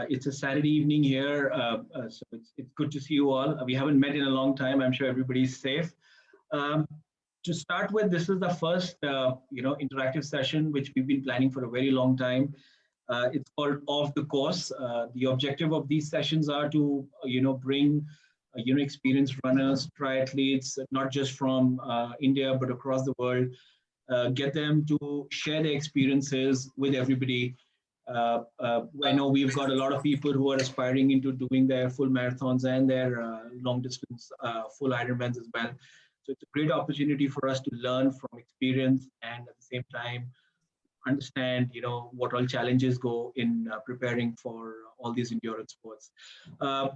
It's a Saturday evening here, so it's good to see you all. We haven't met in a long time. I'm sure everybody's safe. Um, to start with, this is the first, interactive session which we've been planning for a very long time. It's called Off the Course. The objective of these sessions are to, bring, experienced runners, triathletes, not just from India but across the world, get them to share their experiences with everybody. I know we've got a lot of people who are aspiring into doing their full marathons and their long distance full Ironmans as well. So it's a great opportunity for us to learn from experience and at the same time understand, what all challenges go in preparing for all these endurance sports.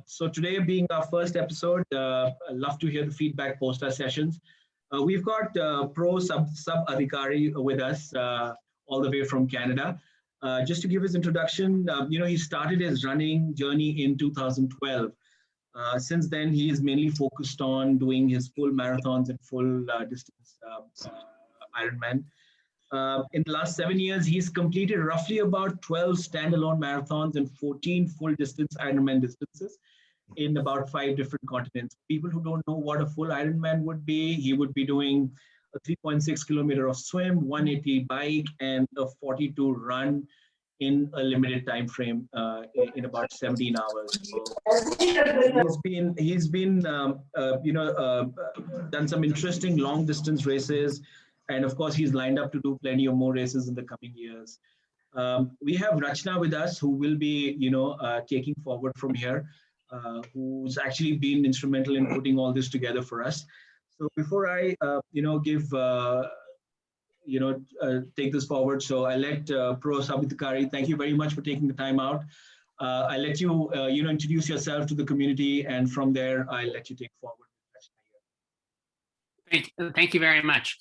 So today being our first episode, I'd love to hear the feedback post our sessions. We've got PRO SarbaDhikari with us all the way from Canada. Just to give his introduction, he started his running journey in 2012. Since then, he is mainly focused on doing his full marathons and full distance Ironman. In the last 7 years, he's completed roughly about 12 standalone marathons and 14 full distance Ironman distances in about 5 different continents. People who don't know what a full Ironman would be, he would be doing a 3.6 kilometer of swim, 180 bike, and a 42 run in a limited time frame in about 17 hours. So he's been done some interesting long distance races, and of course he's lined up to do plenty of more races in the coming years. We have Rachna with us, who will be taking forward from here, who's actually been instrumental in putting all this together for us. So before I, take this forward, so I let PRO SarbaDhikari, thank you very much for taking the time out. I let you, introduce yourself to the community, and from there, I'll let you take forward. Thank you very much.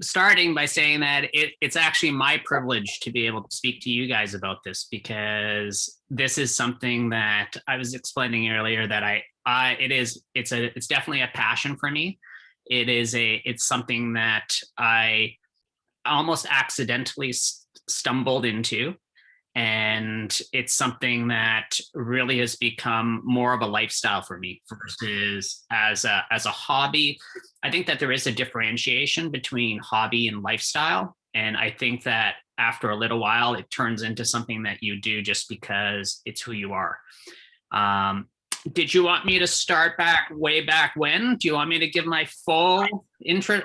Starting by saying that it's actually my privilege to be able to speak to you guys about this, because this is something that I was explaining earlier that it's definitely a passion for me. It's something that I almost accidentally stumbled into. And it's something that really has become more of a lifestyle for me versus as a hobby. I think that there is a differentiation between hobby and lifestyle. And I think that after a little while, it turns into something that you do just because it's who you are. Did you want me to start way back when? Do you want me to give my full intro,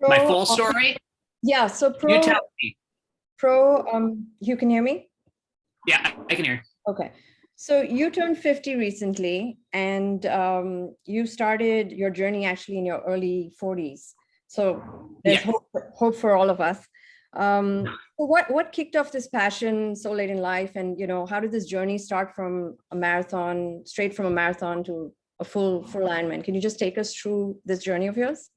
my full story? Yeah, so you tell me. PRO, you can hear me? Yeah, I can hear. Okay. So you turned 50 recently, and you started your journey actually in your early 40s. So there's hope for all of us. So what kicked off this passion so late in life? And, how did this journey start from a marathon, straight from a marathon to a full Ironman? Can you just take us through this journey of yours?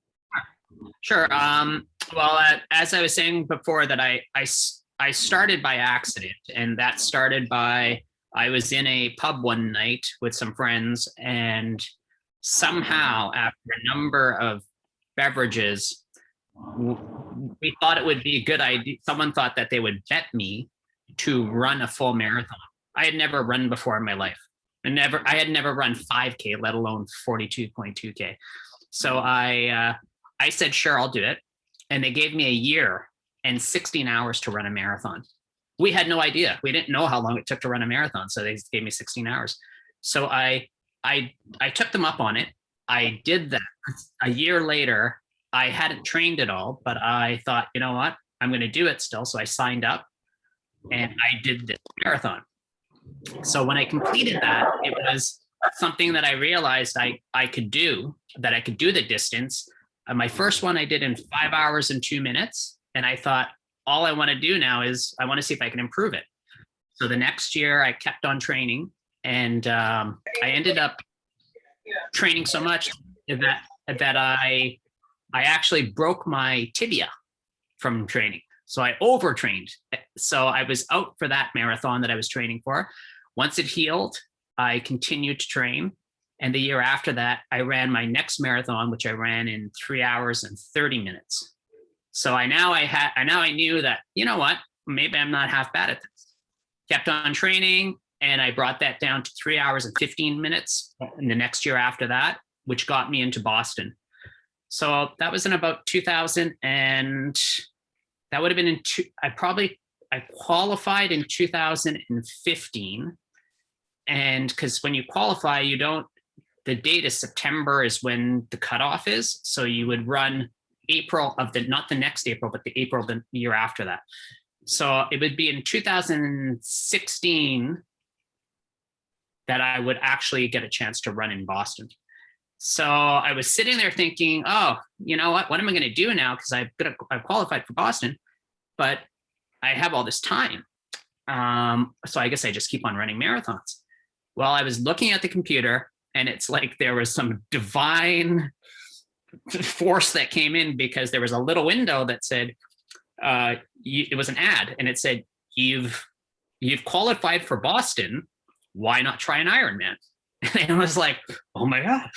Sure. As I was saying before, that I started by accident, and that started by, I was in a pub one night with some friends, and somehow after a number of beverages, we thought it would be a good idea. Someone thought that they would bet me to run a full marathon. I had never run before in my life. I had never run 5K, let alone 42.2K. So I said, sure, I'll do it. And they gave me a year and 16 hours to run a marathon. We had no idea. We didn't know how long it took to run a marathon. So they gave me 16 hours. So I took them up on it. I did that. A year later, I hadn't trained at all, but I thought, you know what, I'm going to do it still. So I signed up and I did this marathon. So when I completed that, it was something that I realized I could do the distance. My first one I did in 5 hours and 2 minutes. And I thought, all I want to do now is I want to see if I can improve it. So the next year I kept on training, and I ended up training so much that I actually broke my tibia from training. So I overtrained. So I was out for that marathon that I was training for. Once it healed, I continued to train. And the year after that, I ran my next marathon, which I ran in 3 hours and 30 minutes. So I knew that, you know what, maybe I'm not half bad at this. Kept on training, and I brought that down to 3 hours and 15 minutes in the next year after that, which got me into Boston. So that was in about 2000, and that would have been I qualified in 2015. And because when you qualify, the date is September is when the cutoff is. So you would run April of not the next April, but the April the year after that. So it would be in 2016 that I would actually get a chance to run in Boston. So I was sitting there thinking, oh, you know what am I going to do now? Because I've qualified for Boston, but I have all this time. So I guess I just keep on running marathons. Well, I was looking at the computer, and it's like there was some divine force that came in, because there was a little window that said, it was an ad, and it said, you've qualified for Boston. Why not try an Ironman? And I was like, oh my God,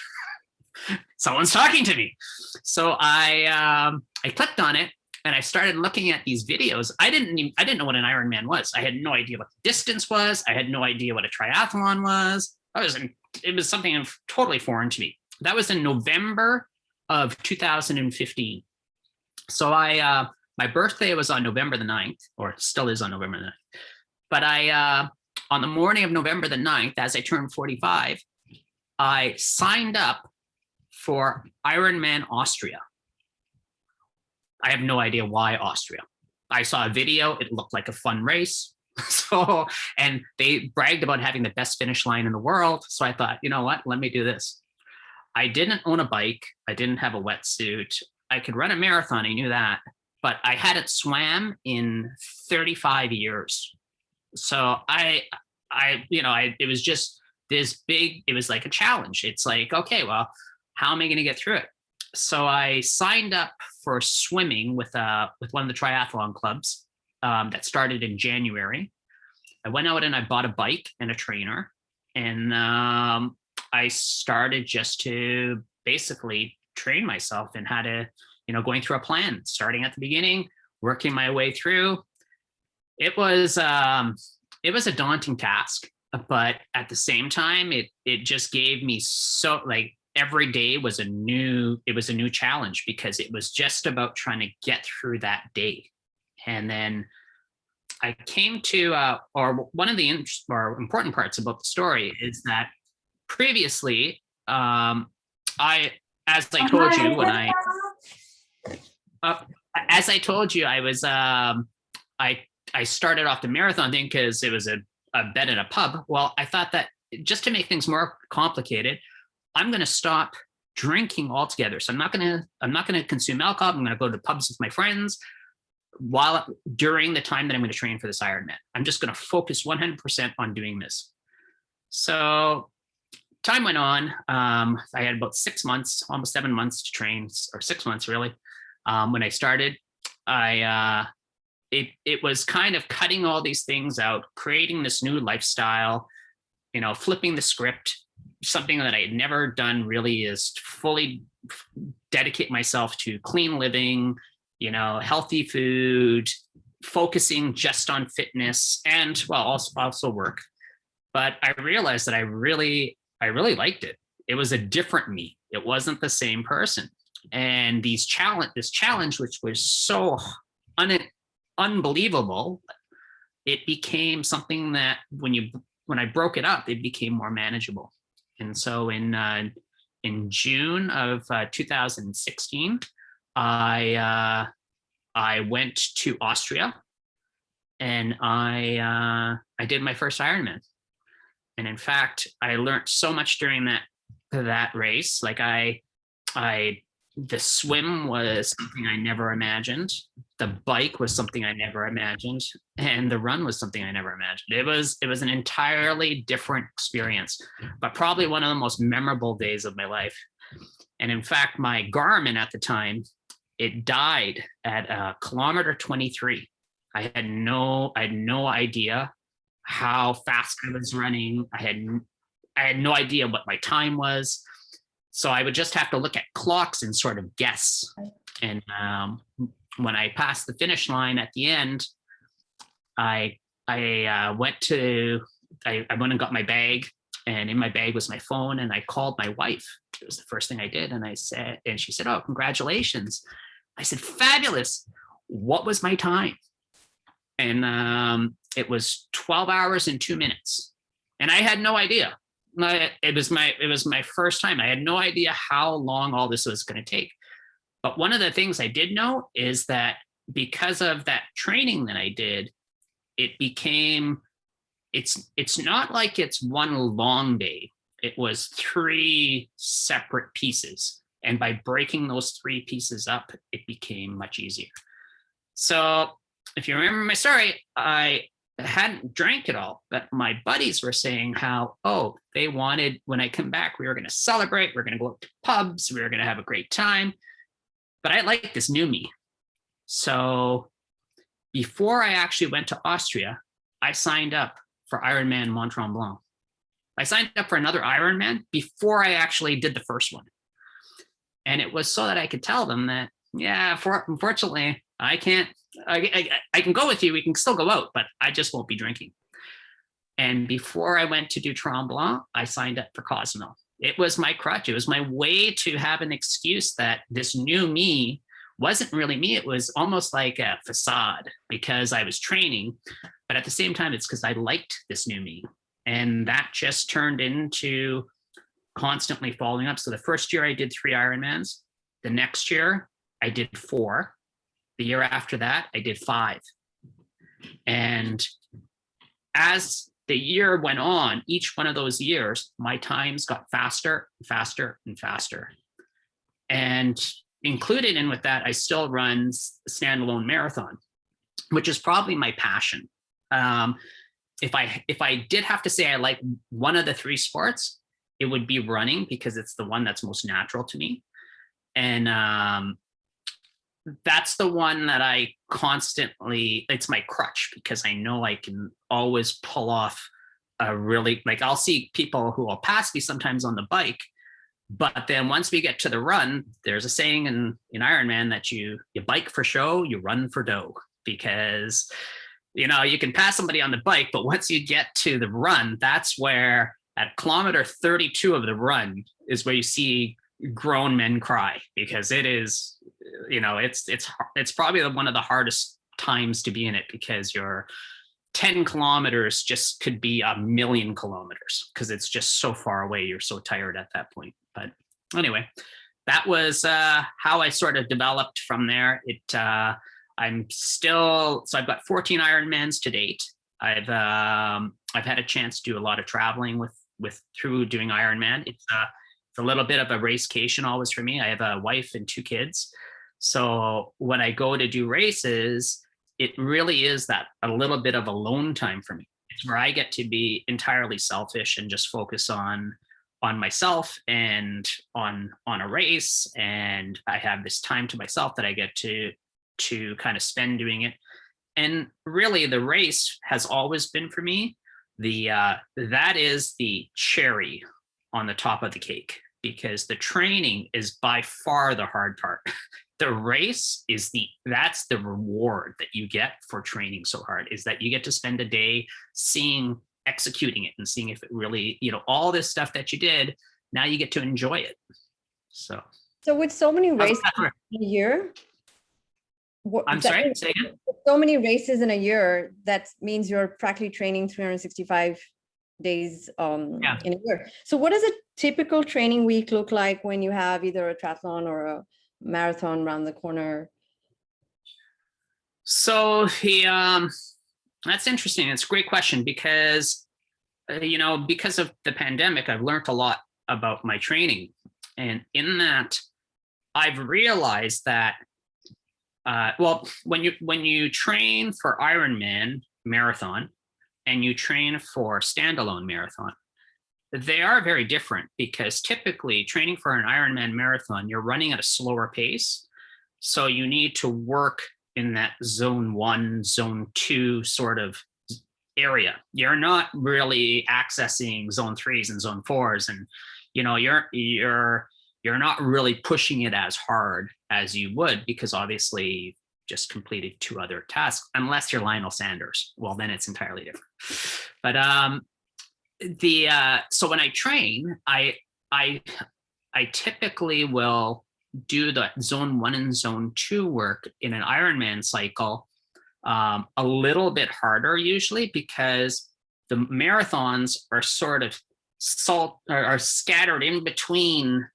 someone's talking to me. So I clicked on it, and I started looking at these videos. I didn't know what an Ironman was. I had no idea what the distance was. I had no idea what a triathlon was. It was something totally foreign to me. That was in November of 2015. So my birthday was on November the 9th, or still is on November the 9th. But on the morning of November the 9th, as I turned 45, I signed up for Ironman Austria. I have no idea why Austria. I saw a video. It looked like a fun race. And they bragged about having the best finish line in the world. So I thought, you know what, let me do this. I didn't own a bike. I didn't have a wetsuit. I could run a marathon. I knew that, but I hadn't swam in 35 years. So it was just this big, it was like a challenge. It's like, okay, well, how am I going to get through it? So I signed up for swimming with one of the triathlon clubs that started in January. I went out and I bought a bike and a trainer, and I started just to basically train myself and how to, going through a plan, starting at the beginning, working my way through. It was a daunting task, but at the same time, it just gave me every day was a new challenge, because it was just about trying to get through that day. And then I came to, one of the important parts about the story is that previously, as I told you, I was, I started off the marathon thing because it was a bet at a pub. Well, I thought that just to make things more complicated, I'm going to stop drinking altogether. So I'm not going to consume alcohol. I'm going to go to pubs with my friends during the time that I'm going to train for this Ironman. I'm just going to focus 100% on doing this. So time went on. I had about 6 months, almost 7 months to train, or 6 months really. When I started, it was kind of cutting all these things out, creating this new lifestyle, flipping the script. Something that I had never done really is fully dedicate myself to clean living, healthy food, focusing just on fitness, and also work. But I realized that I really liked it. It was a different me. It wasn't the same person. And this challenge, which was so unbelievable, it became something that when I broke it up, it became more manageable. And so in June of 2016, I went to Austria, and I did my first Ironman. And in fact, I learned so much during that race. Like the swim was something I never imagined. The bike was something I never imagined, and the run was something I never imagined. It was an entirely different experience, but probably one of the most memorable days of my life. And in fact, my Garmin at the time, it died at kilometer 23. I had no idea how fast I was running. I had no idea what my time was. So I would just have to look at clocks and sort of guess. And when I passed the finish line at the end, I went and got my bag, and in my bag was my phone, and I called my wife. It was the first thing I did. And she said, "Oh, congratulations." I said, "Fabulous. What was my time?" And it was 12 hours and 2 minutes. And I had no idea. It was my first time. I had no idea how long all this was going to take. But one of the things I did know is that because of that training that I did, it's not like it's one long day. It was 3 separate pieces. And by breaking those 3 pieces up, it became much easier. So if you remember my story, I hadn't drank it all, but my buddies were saying how, they wanted, when I come back, we were going to celebrate, we are going to go to pubs, we were going to have a great time. But I like this new me. So before I actually went to Austria, I signed up for Ironman Mont Tremblant. I signed up for another Ironman before I actually did the first one. And it was so that I could tell them that, unfortunately, I can't, I can go with you, we can still go out, but I just won't be drinking. And before I went to do Tremblant, I signed up for Cozumel. It was my crutch. It was my way to have an excuse that this new me wasn't really me. It was almost like a facade because I was training, but at the same time, it's because I liked this new me. And that just turned into constantly following up. So the first year I did 3 Ironmans. The next year I did 4. The year after that, I did 5. And as the year went on, each one of those years, my times got faster, faster, and faster. And included in with that, I still run standalone marathon, which is probably my passion. If I did have to say I like one of the 3 sports, it would be running because it's the one that's most natural to me. And that's the one that I constantly, it's my crutch because I know I can always pull off a really, like I'll see people who will pass me sometimes on the bike, but then once we get to the run, there's a saying in Ironman that you bike for show, you run for dough, because you can pass somebody on the bike, but once you get to the run, that's where at kilometer 32 of the run is where you see grown men cry, because it is, it's probably one of the hardest times to be in it, because your 10 kilometers just could be 1,000,000 kilometers because it's just so far away. You're so tired at that point. But anyway, that was how I sort of developed from there. I've got 14 Ironmans to date. I've had a chance to do a lot of traveling through doing Ironman. It's a little bit of a racecation always for me. I have a wife and 2 kids. So when I go to do races, it really is that a little bit of alone time for me. It's where I get to be entirely selfish and just focus on myself and on a race. And I have this time to myself that I get to kind of spend doing it. And really the race has always been for me, that is the cherry on the top of the cake, because the training is by far the hard part. The race that's the reward that you get for training so hard, is that you get to spend a day executing it and seeing if it really, all this stuff that you did, now you get to enjoy it. So with so many races in a year, sorry, say again? So many races in a year, that means you're practically training 365 days in a year. So what does a typical training week look like when you have either a triathlon or a marathon around the corner? So that's interesting. It's a great question because, because of the pandemic, I've learned a lot about my training. And in that, I've realized that, when you train for Ironman marathon and you train for standalone marathon, they are very different, because typically training for an Ironman marathon, you're running at a slower pace. So you need to work in that zone 1, zone 2 sort of area. You're not really accessing zone 3s and zone 4s. And, you're not really pushing it as hard as you would, because obviously just completed 2 other tasks, unless you're Lionel Sanders. Well, then it's entirely different. But so when I train, I typically will do the zone 1 and zone 2 work in an Ironman cycle a little bit harder usually, because the marathons are sort of are scattered in between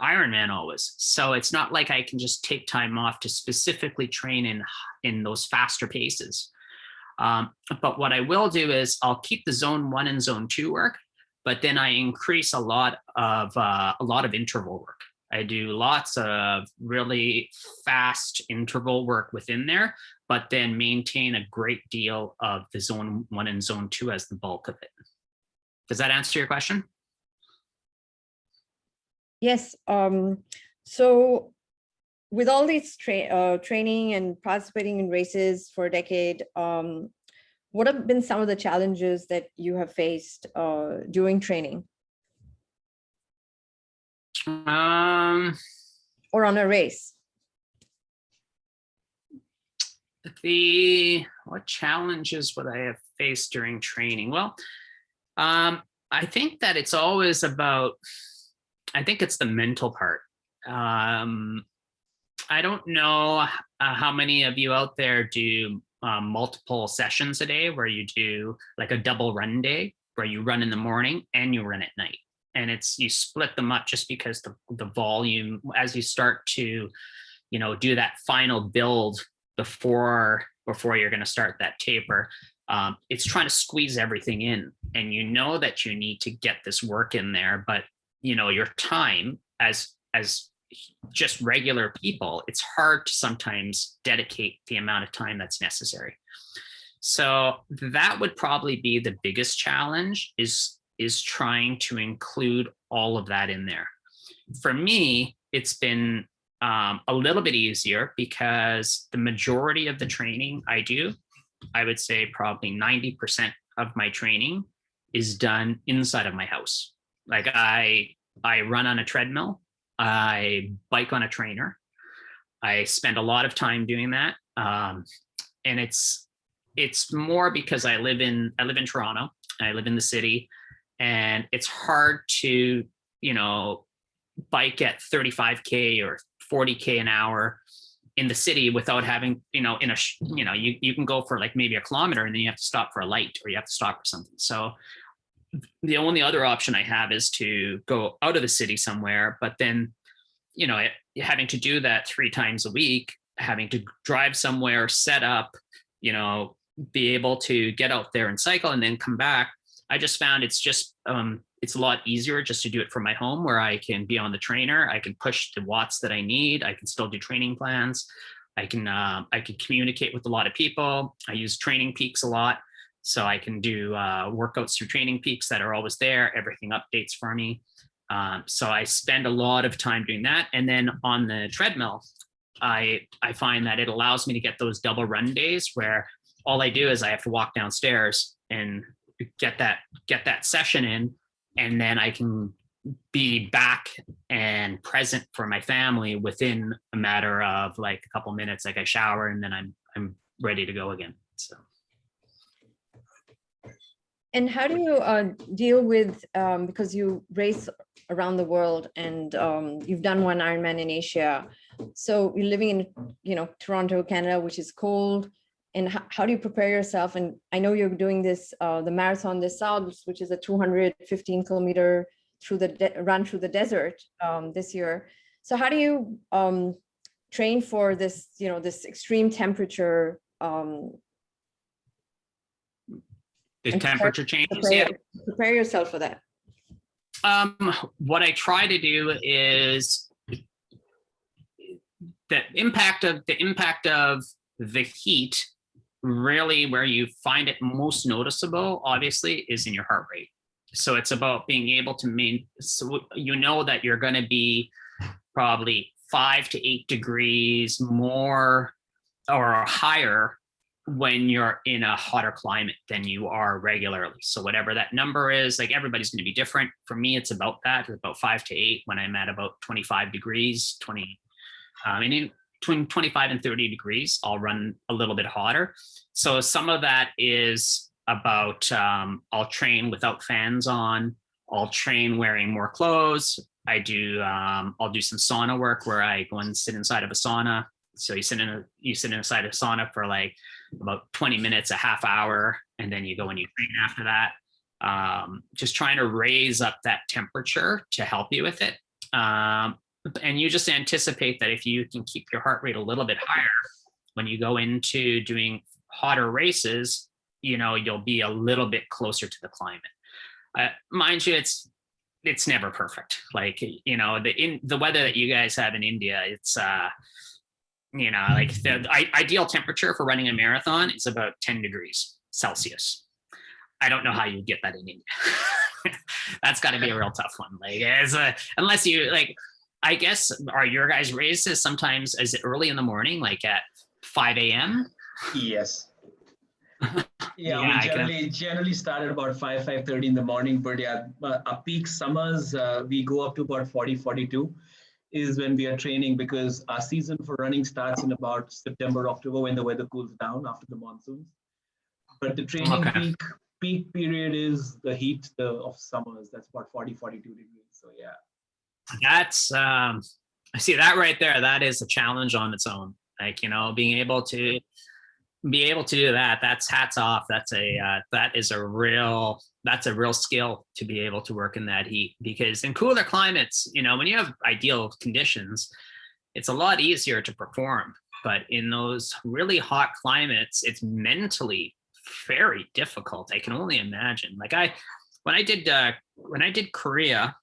Ironman always. So it's not like I can just take time off to specifically train in those faster paces. But what I will do is I'll keep the zone 1 and zone 2 work, but then I increase a lot of interval work. I do lots of really fast interval work within there, but then maintain a great deal of the zone 1 and zone 2 as the bulk of it. Does that answer your question? Yes. So with all these training and participating in races for a decade, what have been some of the challenges that you have faced during training? Or on a race? What challenges would I have faced during training? Well, I think that it's always about, I think it's the mental part. I don't know how many of you out there do multiple sessions a day, where you do like a double run day, where you run in the morning and you run at night. And you split them up just because the volume, as you start to, do that final build before you're going to start that taper, it's trying to squeeze everything in, and that you need to get this work in there, but your time as just regular people, it's hard to sometimes dedicate the amount of time that's necessary. So that would probably be the biggest challenge, is trying to include all of that in there. For me, it's been a little bit easier, because the majority of the training I do, I would say probably 90% of my training is done inside of my house. Like I run on a treadmill, I bike on a trainer. I spend a lot of time doing that. And it's more because I live in Toronto, I live in the city, and it's hard to, bike at 35K or 40K an hour in the city without having, you can go for like maybe a kilometer and then you have to stop for a light, or you have to stop for something. So the only other option I have is to go out of the city somewhere, but then, having to do that 3 times a week, having to drive somewhere, set up, be able to get out there and cycle and then come back. I just found it's just, it's a lot easier just to do it from my home, where I can be on the trainer. I can push the watts that I need. I can still do training plans. I can communicate with a lot of people. I use Training Peaks a lot. So I can do workouts through Training Peaks that are always there. Everything updates for me. So I spend a lot of time doing that. And then on the treadmill, I find that it allows me to get those double run days, where all I do is I have to walk downstairs and get that session in, and then I can be back and present for my family within a matter of like a couple minutes. Like I shower and then I'm ready to go again. So. And how do you deal with, because you race around the world, and you've done one Ironman in Asia, so you're living in, Toronto, Canada, which is cold, and how do you prepare yourself? And I know you're doing this, the Marathon des Sables, which is a 215 kilometer run through the desert this year. So how do you train for this, this extreme temperature? The temperature changes. Prepare yourself for that. What I try to do is the impact of the heat, really where you find it most noticeable, obviously, is in your heart rate. So it's about being able to so that you're going to be probably 5 to 8 degrees more or higher when you're in a hotter climate than you are regularly. So whatever that number is, like everybody's going to be different. For me, it's about that. It's about 5 to 8 when I'm at about 25 degrees, 20. between 25 and 30 degrees, I'll run a little bit hotter. So some of that is about, I'll train without fans on. I'll train wearing more clothes. I'll do some sauna work where I go and sit inside of a sauna. So you sit inside a sauna for like about 20 minutes, a half hour, and then you go and you train after that. Just trying to raise up that temperature to help you with it. And you just anticipate that if you can keep your heart rate a little bit higher when you go into doing hotter races, you'll be a little bit closer to the climate. Mind you, it's never perfect. Like, the weather that you guys have in India, it's, like the ideal temperature for running a marathon is about 10 degrees Celsius. I don't know how you get that in India. That's got to be a real tough one. Like, unless you like, I guess, are your guys' races sometimes, is it early in the morning, like at 5 a.m.? Yes. Yeah, we generally start at about 5:30 in the morning, but yeah, our peak summers, we go up to about 40, 42 is when we are training, because our season for running starts in about September, October, when the weather cools down after the monsoons. But the training peak period is the heat of summers. That's about 40, 42 degrees. So yeah. That's, I see that right there. That is a challenge on its own. Like, being able to do that, that's hats off. That's a real skill to be able to work in that heat, because in cooler climates, when you have ideal conditions, it's a lot easier to perform. But in those really hot climates, it's mentally very difficult. I can only imagine. Like when I did Korea,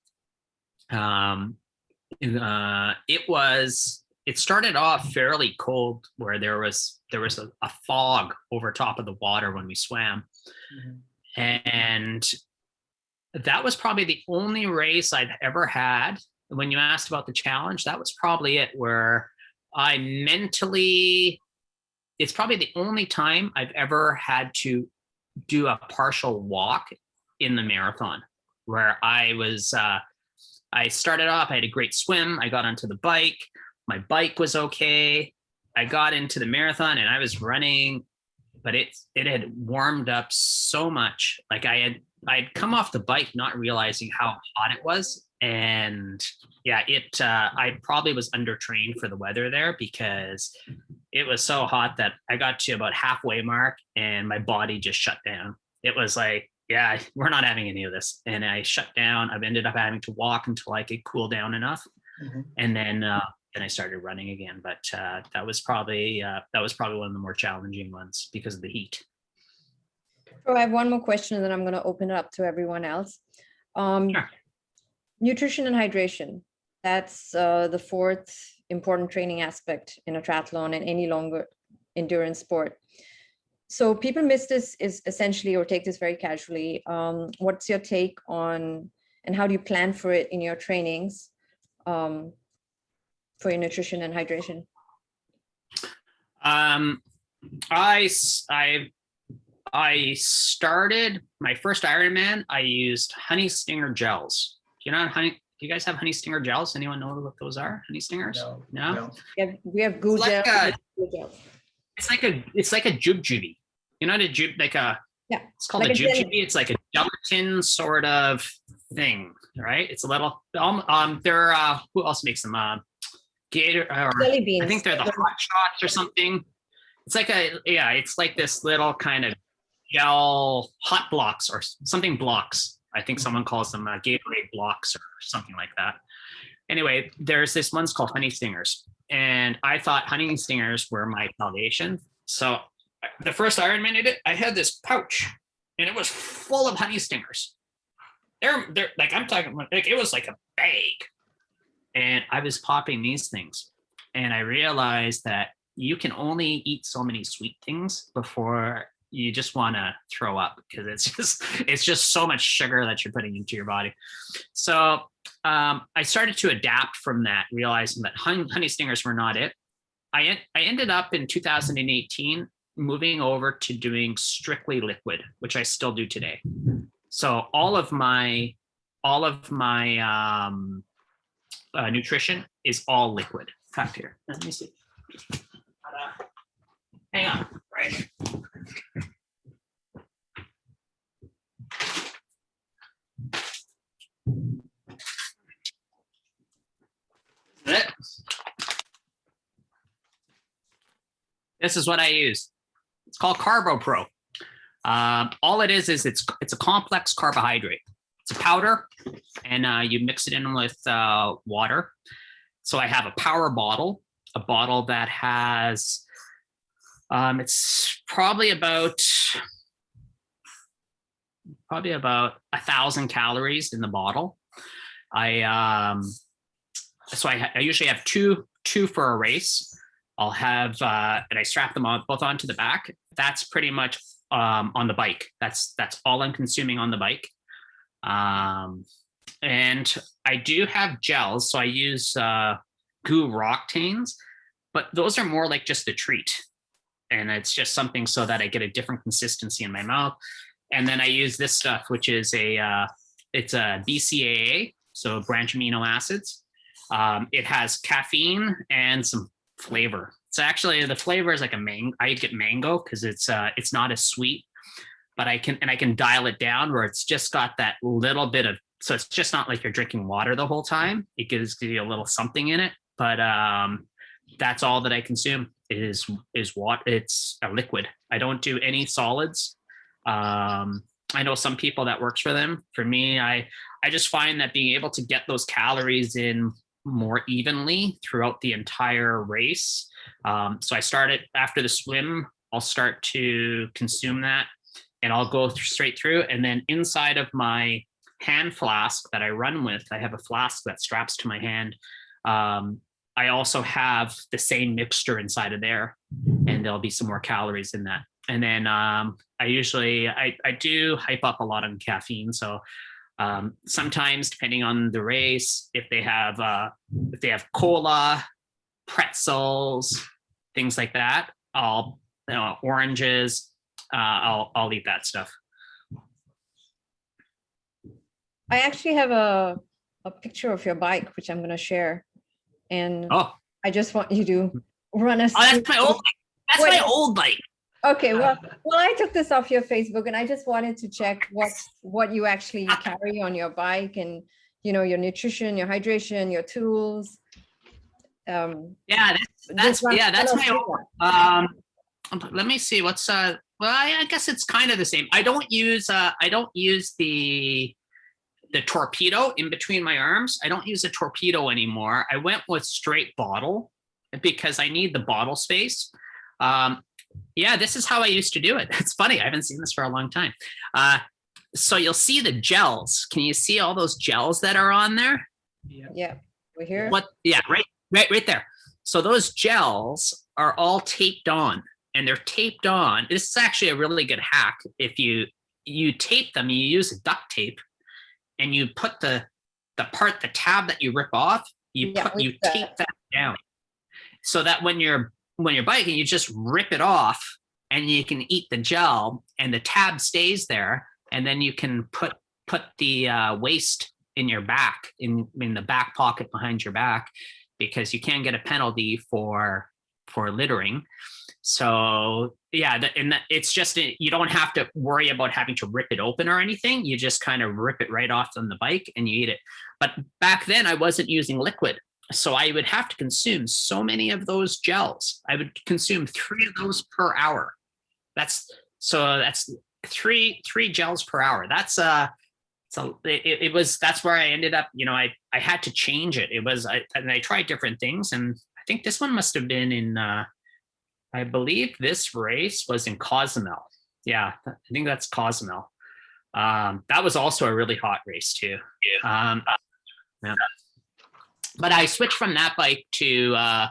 it started off fairly cold, where there was a fog over top of the water when we swam. Mm-hmm. And that was probably the only race I've ever had. When you asked about the challenge, that was probably it, where it's probably the only time I've ever had to do a partial walk in the marathon, where I started off, I had a great swim. I got onto the bike. My bike was okay. I got into the marathon and I was running, but it had warmed up so much. Like I'd come off the bike not realizing how hot it was. And yeah, I probably was undertrained for the weather there, because it was so hot that I got to about halfway mark and my body just shut down. It was like, yeah, we're not having any of this. And I shut down. I've ended up having to walk until I could cool down enough. Mm-hmm. And then I started running again. But that was probably one of the more challenging ones because of the heat. So I have one more question, and then I'm going to open it up to everyone else. Sure. Nutrition and hydration. That's the fourth important training aspect in a triathlon and any longer endurance sport. So people miss this is essentially, or take this very casually. What's your take on, and how do you plan for it in your trainings for your nutrition and hydration? I started my first Ironman. I used honey stinger gels. Do you guys have honey stinger gels? Anyone know what those are? Honey stingers? No? We have goo gels. It's like a jujube. You know what a jujube, it's called like a jujube. It's like a gelatin sort of thing, right? It's a little, who else makes them? Gator, jelly beans. I think they're the Hot Shots or something. It's like it's like this little kind of gel hot blocks or something blocks. I think someone calls them Gatorade blocks or something like that. Anyway, there's this one's called honey stingers, and I thought honey stingers were my salvation. So the first Ironman I did, I had this pouch, and it was full of honey stingers. They're like, I'm talking like, it was like a bag, and I was popping these things, and I realized that you can only eat so many sweet things before you just want to throw up, because it's just so much sugar that you're putting into your body. So I started to adapt from that, realizing that honey stingers were not it. I ended up in 2018 moving over to doing strictly liquid, which I still do today. So all of my nutrition is all liquid. In fact, here, let me see. Hang on, right. This is what I use. It's called Carbo Pro. All it is it's a complex carbohydrate. It's a powder, and you mix it in with water. So I have a power bottle, a bottle that has, it's probably about 1,000 calories in the bottle. I usually have two for a race. I'll have, and I strap them on both onto the back. That's pretty much on the bike. That's all I'm consuming on the bike. And I do have gels, so I use goo Roctanes, but those are more like just a treat. And it's just something so that I get a different consistency in my mouth. And then I use this stuff, which is it's a BCAA, so branch amino acids. It has caffeine and some flavor. It's actually, the flavor is like a mango. I get mango because it's not as sweet, but I can dial it down where it's just got that little bit of, so it's just not like you're drinking water the whole time. It gives you a little something in it, but that's all that I consume is water. It's a liquid. I don't do any solids. I know some people that works for them. For me, I just find that being able to get those calories in more evenly throughout the entire race. So I started after the swim, I'll start to consume that, and I'll go straight through. And then inside of my hand flask that I run with, I have a flask that straps to my hand. I also have the same mixture inside of there, and there'll be some more calories in that. And then I do hype up a lot on caffeine. So sometimes, depending on the race, if they have cola, pretzels, things like that, oranges, I'll eat that stuff. I actually have a picture of your bike, which I'm going to share. And I just want you to run us. Oh, that's my old bike. That's my old bike. Okay, well, I took this off your Facebook, and I just wanted to check what you actually carry on your bike, and your nutrition, your hydration, your tools. That's my old. Let me see what's well, I guess it's kind of the same. I don't use the torpedo in between my arms. I don't use a torpedo anymore. I went with straight bottle because I need the bottle space. This is how I used to do it. It's funny. I haven't seen this for a long time. So you'll see the gels. Can you see all those gels that are on there? Yeah, we're here. Right there. So those gels are all taped on, and they're taped on. This is actually a really good hack. If you tape them, you use duct tape, and you put the tab that you rip off, you tape that down, so that when you're biking, you just rip it off, and you can eat the gel, and the tab stays there, and then you can put the waste in your back, in the back pocket behind your back, because you can get a penalty for littering. So it's just, you don't have to worry about having to rip it open or anything. You just kind of rip it right off on the bike and you eat it. But back then I wasn't using liquid, so I would have to consume so many of those gels. I would consume 3 of those per hour. That's 3 gels per hour. That's that's where I ended up. I had to change it. I tried different things, and I think this one must have been in I believe this race was in Cozumel. Yeah, I think that's Cozumel. That was also a really hot race too. But I switched from that bike to I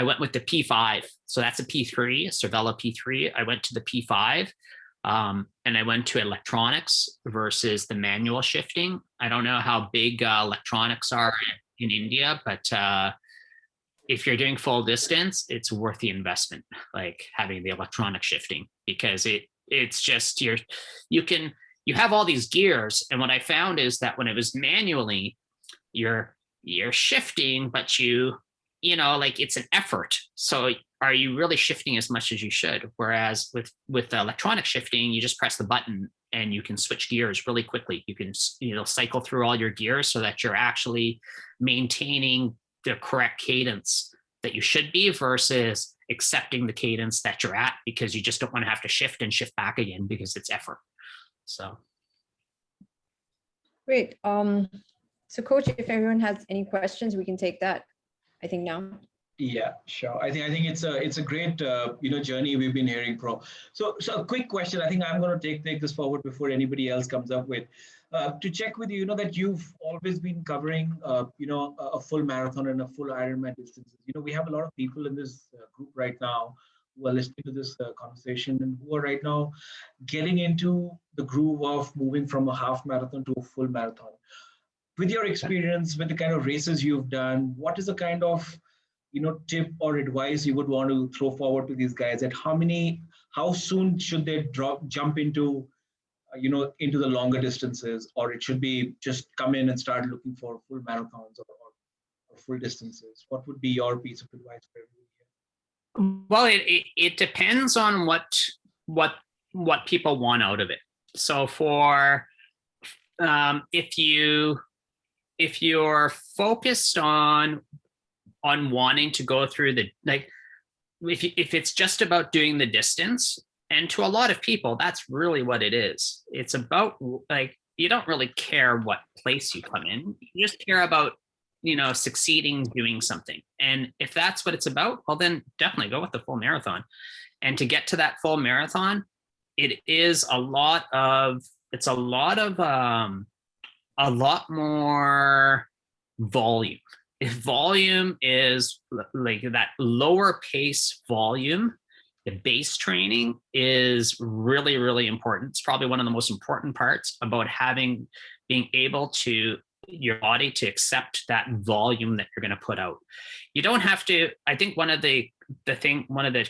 went with the P5. So that's a P3, a Cervelo P3. I went to the P5, and I went to electronics versus the manual shifting. I don't know how big electronics are in India, but if you're doing full distance, it's worth the investment, like having the electronic shifting, because it's just you have all these gears. And what I found is that when it was manually, you're shifting, but you like it's an effort. So are you really shifting as much as you should? Whereas with electronic shifting, you just press the button and you can switch gears really quickly. You can, cycle through all your gears so that you're actually maintaining the correct cadence that you should be versus accepting the cadence that you're at because you just don't want to have to shift and shift back again because it's effort. So. Great. So coach, if everyone has any questions, we can take that, I think now. Yeah, sure. I think it's a great journey we've been hearing, Pro. So a quick question. I think I'm going to take this forward before anybody else comes up with to check with you. That you've always been covering a full marathon and a full Ironman distances. We have a lot of people in this group right now who are listening to this conversation and who are right now getting into the groove of moving from a half marathon to a full marathon. With your experience, with the kind of races you've done, what is the kind of tip or advice you would want to throw forward to these guys? At how soon should they jump into into the longer distances, or it should be just come in and start looking for full marathons or full distances? What would be your piece of advice for everybody? Well, it depends on what people want out of it. So for if you're focused on wanting to go through if it's just about doing the distance, and to a lot of people, that's really what it is. It's about you don't really care what place you come in. You just care about, succeeding doing something. And if that's what it's about, well, then definitely go with the full marathon. And to get to that full marathon, it's a lot more volume. If volume is like that lower pace volume, the base training is really, really important. It's probably one of the most important parts about being able to your body to accept that volume that you're going to put out. You don't have to. I think one of the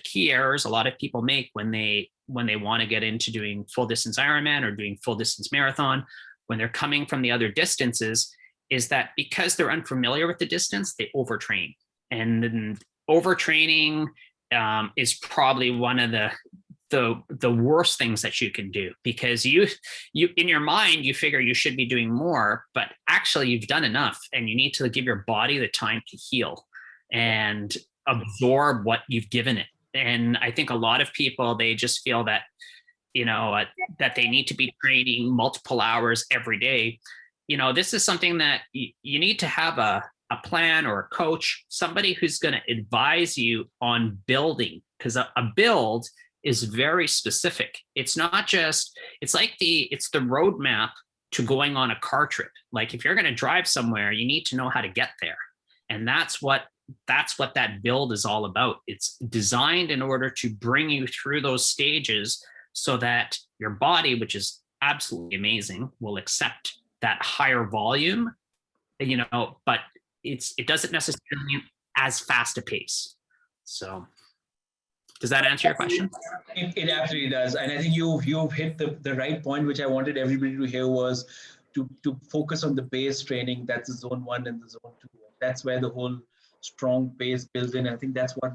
key errors a lot of people make when they want to get into doing full distance Ironman or doing full distance marathon, when they're coming from the other distances, is that because they're unfamiliar with the distance, they overtrain. And then overtraining is probably one of the worst things that you can do, because you in your mind, you figure you should be doing more, but actually you've done enough and you need to give your body the time to heal and absorb what you've given it. And I think a lot of people, they just feel that, that they need to be training multiple hours every day. This is something that you need to have a plan or a coach, somebody who's going to advise you on building, because a build is very specific. It's not just, it's the roadmap to going on a car trip. Like if you're going to drive somewhere, you need to know how to get there. And that's what that build is all about. It's designed in order to bring you through those stages so that your body, which is absolutely amazing, will accept that higher volume, but it doesn't necessarily as fast a pace. So does that answer your question? It absolutely does. And I think you've hit the right point, which I wanted everybody to hear, was to focus on the base training. That's the zone 1 and the zone 2. That's where the whole strong base builds in. I think that's what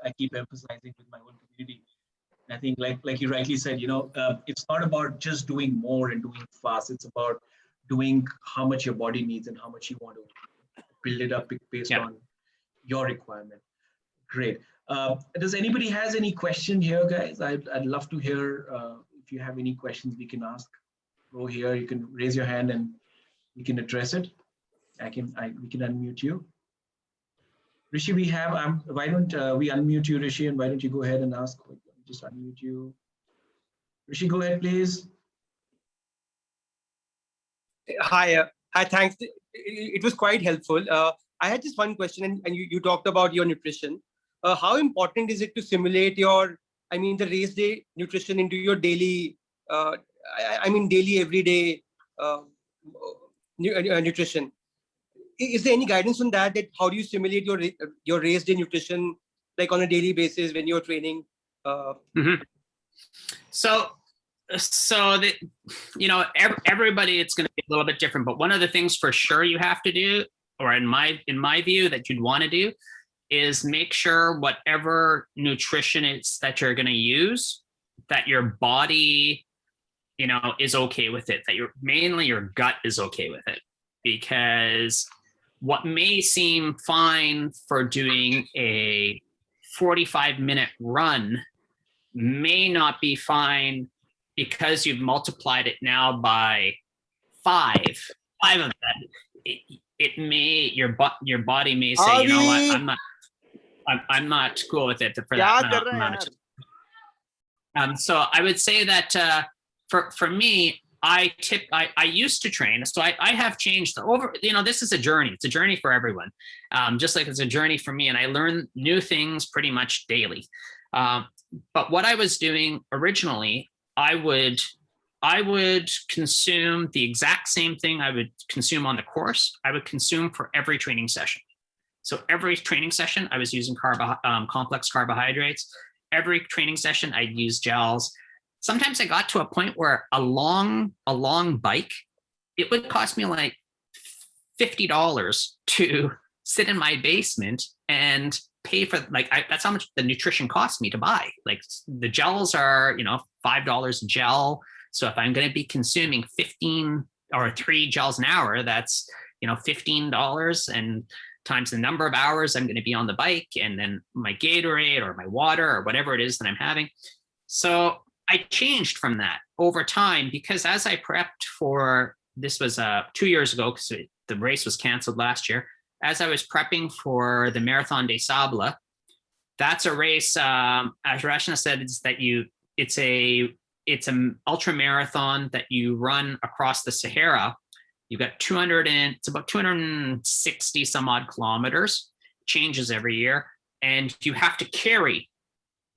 I keep emphasizing with my whole community. And I think like you rightly said, it's not about just doing more and doing fast. It's about doing how much your body needs and how much you want to build it up based on your requirement. Great. Does anybody has any question here, guys? I'd love to hear if you have any questions we can ask. Go here, you can raise your hand and we can address it. We can unmute you. Rishi, why don't we unmute you, Rishi, and why don't you go ahead and ask? Just unmute you. Rishi, go ahead, please. Hi, thanks. It was quite helpful. I had just one question, and you talked about your nutrition. How important is it to simulate the race day nutrition into your daily, daily, everyday nutrition? Is there any guidance on that? How do you simulate your race day nutrition, like on a daily basis when you're training? So everybody, it's going to be a little bit different, but one of the things for sure you have to do, or in my view that you'd want to do, is make sure whatever nutrition it's that you're going to use, that your body, is okay with it, that mainly your gut is okay with it. Because what may seem fine for doing a 45-minute run may not be fine because you've multiplied it now by five of that. It may, your body may say, you know what, I'm not cool with it for that amount of time. So I would say that for me, I used to train. So I have changed over, this is a journey. It's a journey for everyone. Just like it's a journey for me. And I learn new things pretty much daily. But what I was doing originally, I would consume the exact same thing I would consume on the course. I would consume for every training session. So every training session, I was using complex carbohydrates. Every training session, I'd use gels. Sometimes I got to a point where a long bike, it would cost me like $50 to sit in my basement and pay for, that's how much the nutrition cost me to buy. Like the gels are, $5 a gel. So if I'm going to be consuming 15 or 3 gels an hour, that's, $15 and times the number of hours I'm going to be on the bike, and then my Gatorade or my water or whatever it is that I'm having. So I changed from that over time, because as I prepped for, this was 2 years ago, because the race was canceled last year. As I was prepping for the Marathon des Sables, that's a race, as Rashna said, it's an ultra marathon that you run across the Sahara. You've got it's about 260 some odd kilometers, changes every year. And you have to carry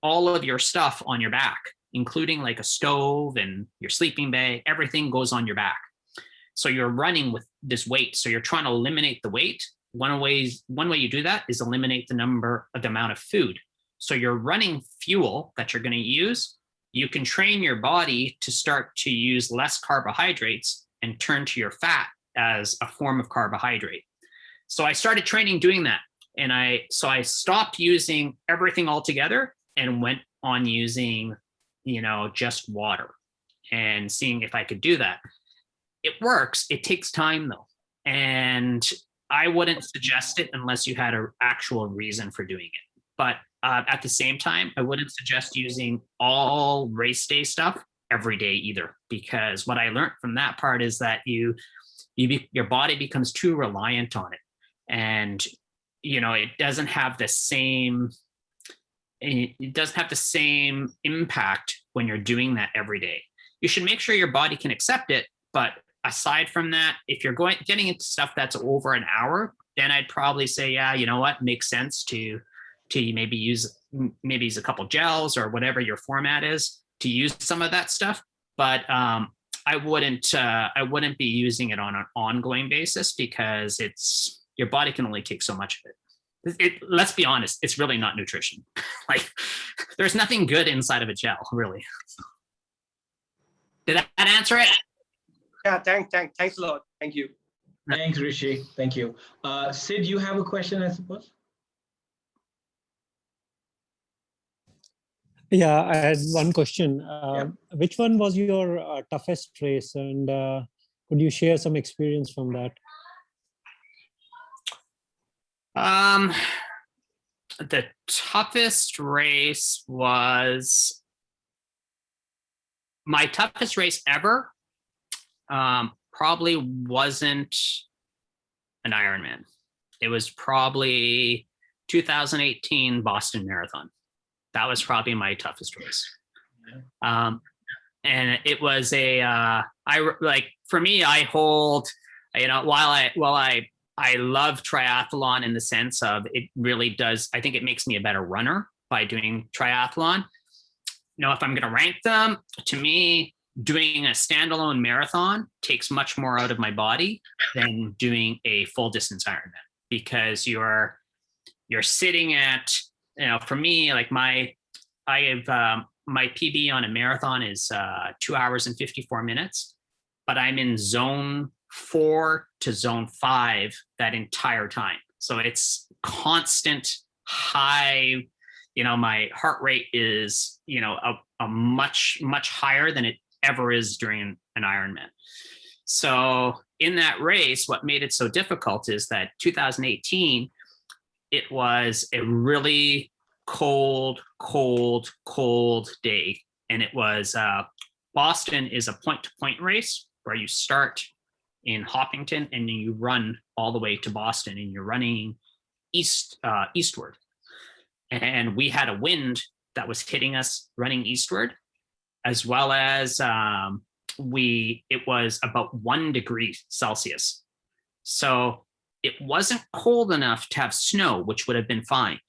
all of your stuff on your back, including like a stove and your sleeping bag. Everything goes on your back. So you're running with this weight. So you're trying to eliminate the weight. One way you do that is eliminate the amount of food. So you're running fuel that you're going to use. You can train your body to start to use less carbohydrates and turn to your fat as a form of carbohydrate. So I started training doing that. And I stopped using everything altogether and went on using, just water and seeing if I could do that. It works. It takes time though. And I wouldn't suggest it unless you had an actual reason for doing it. But at the same time, I wouldn't suggest using all race day stuff every day either, because what I learned from that part is that your body becomes too reliant on it. And, it doesn't have the same impact when you're doing that every day. You should make sure your body can accept it. But aside from that, if you're getting into stuff that's over an hour, then I'd probably say, yeah, you know what, makes sense to maybe use a couple gels or whatever your format is to use some of that stuff. But I wouldn't be using it on an ongoing basis, because your body can only take so much of it. Let's be honest, it's really not nutrition. Like there's nothing good inside of a gel, really. Did that answer it? Yeah, thanks a lot. Thank you. Thanks, Rishi. Thank you. Sid, you have a question, I suppose? Yeah, I had one question. Which one was your toughest race, and could you share some experience from that? The toughest race was my toughest race ever. Probably wasn't an Ironman. It was probably 2018 Boston Marathon. That was probably my toughest race. And it was for me, I hold, while I love triathlon in the sense of it really does, I think it makes me a better runner by doing triathlon. If I'm going to rank them, to me, doing a standalone marathon takes much more out of my body than doing a full distance Ironman, because you're sitting at, for me, like my PB on a marathon is 2 hours and 54 minutes, but I'm in zone 4 to zone 5 that entire time. So it's constant high, my heart rate is, a much, much higher than it ever is during an Ironman. So in that race, what made it so difficult is that 2018, it was a really cold day. And it was, Boston is a point-to-point race where you start in Hopkinton and then you run all the way to Boston, and you're running eastward. And we had a wind that was hitting us running eastward, as well as it was about 1 degree Celsius. So it wasn't cold enough to have snow, which would have been fine.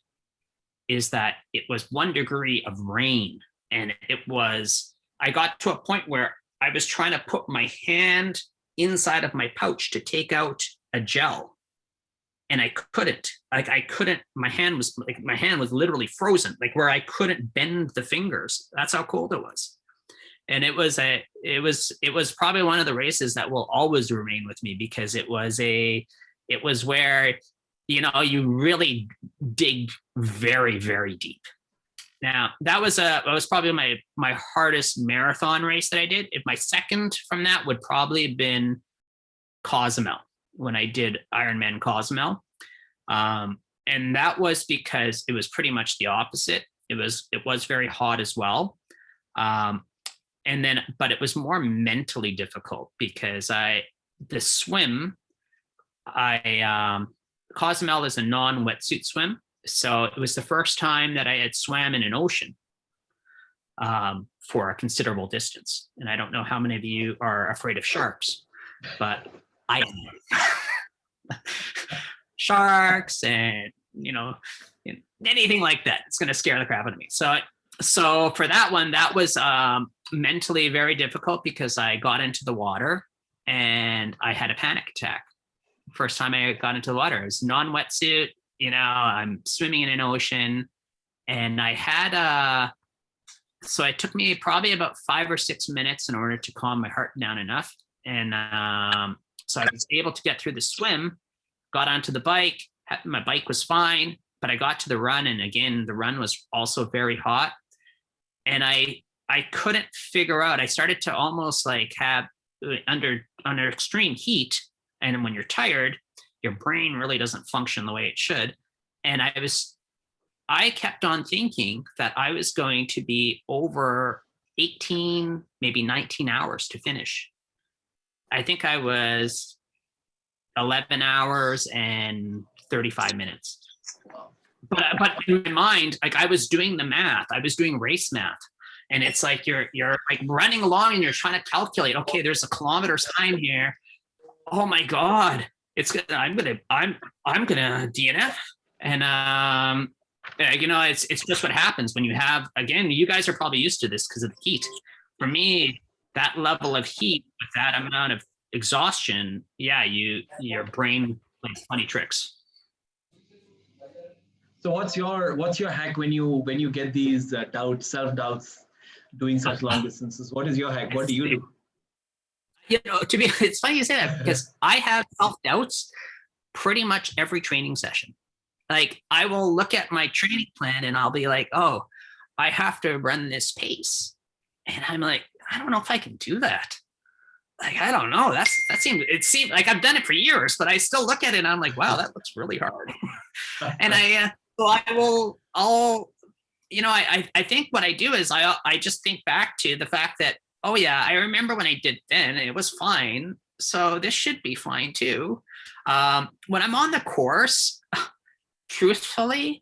Is that it was 1 degree of rain. And I got to a point where I was trying to put my hand inside of my pouch to take out a gel. And I couldn't, my hand was literally frozen, like where I couldn't bend the fingers. That's how cold it was. And it was probably one of the races that will always remain with me, because it was where, you really dig very, very deep. Now that was probably my hardest marathon race that I did. My second from that would probably have been Cozumel, when I did Ironman Cozumel. And that was because it was pretty much the opposite. It was very hot as well. But it was more mentally difficult because Cozumel is a non-wetsuit swim. So it was the first time that I had swam in an ocean for a considerable distance. And I don't know how many of you are afraid of sharks, but I am. Sharks and, anything like that. It's going to scare the crap out of me. So for that one, that was mentally very difficult, because I got into the water and I had a panic attack. First time I got into the water, it was non-wetsuit. I'm swimming in an ocean, and so it took me probably about 5 or 6 minutes in order to calm my heart down enough. And so I was able to get through the swim, got onto the bike, my bike was fine, but I got to the run. And again, the run was also very hot. And I couldn't figure out, I started to almost like have under extreme heat. And when you're tired, your brain really doesn't function the way it should. And I kept on thinking that I was going to be over 18, maybe 19 hours to finish. I think I was 11 hours and 35 minutes. But in my mind, like, I was doing the math, I was doing race math. And it's like, you're like running along and you're trying to calculate, okay, there's a kilometer's time here. Oh my God. I'm gonna DNF, and it's just what happens when you have, again, you guys are probably used to this because of the heat. For me, that level of heat with that amount of exhaustion, your brain plays funny tricks. So what's your hack when you get these self-doubts doing such long distances? What is your hack? What do you do? It's funny you say that, because I have self-doubts pretty much every training session. Like, I will look at my training plan and I'll be like, oh, I have to run this pace. And I'm like, I don't know if I can do that. Like, I don't know. It seemed like I've done it for years, but I still look at it and I'm like, wow, that looks really hard. And I think what I do is I just think back to the fact that, oh yeah, I remember when I did then, it was fine. So this should be fine too. When I'm on the course, truthfully,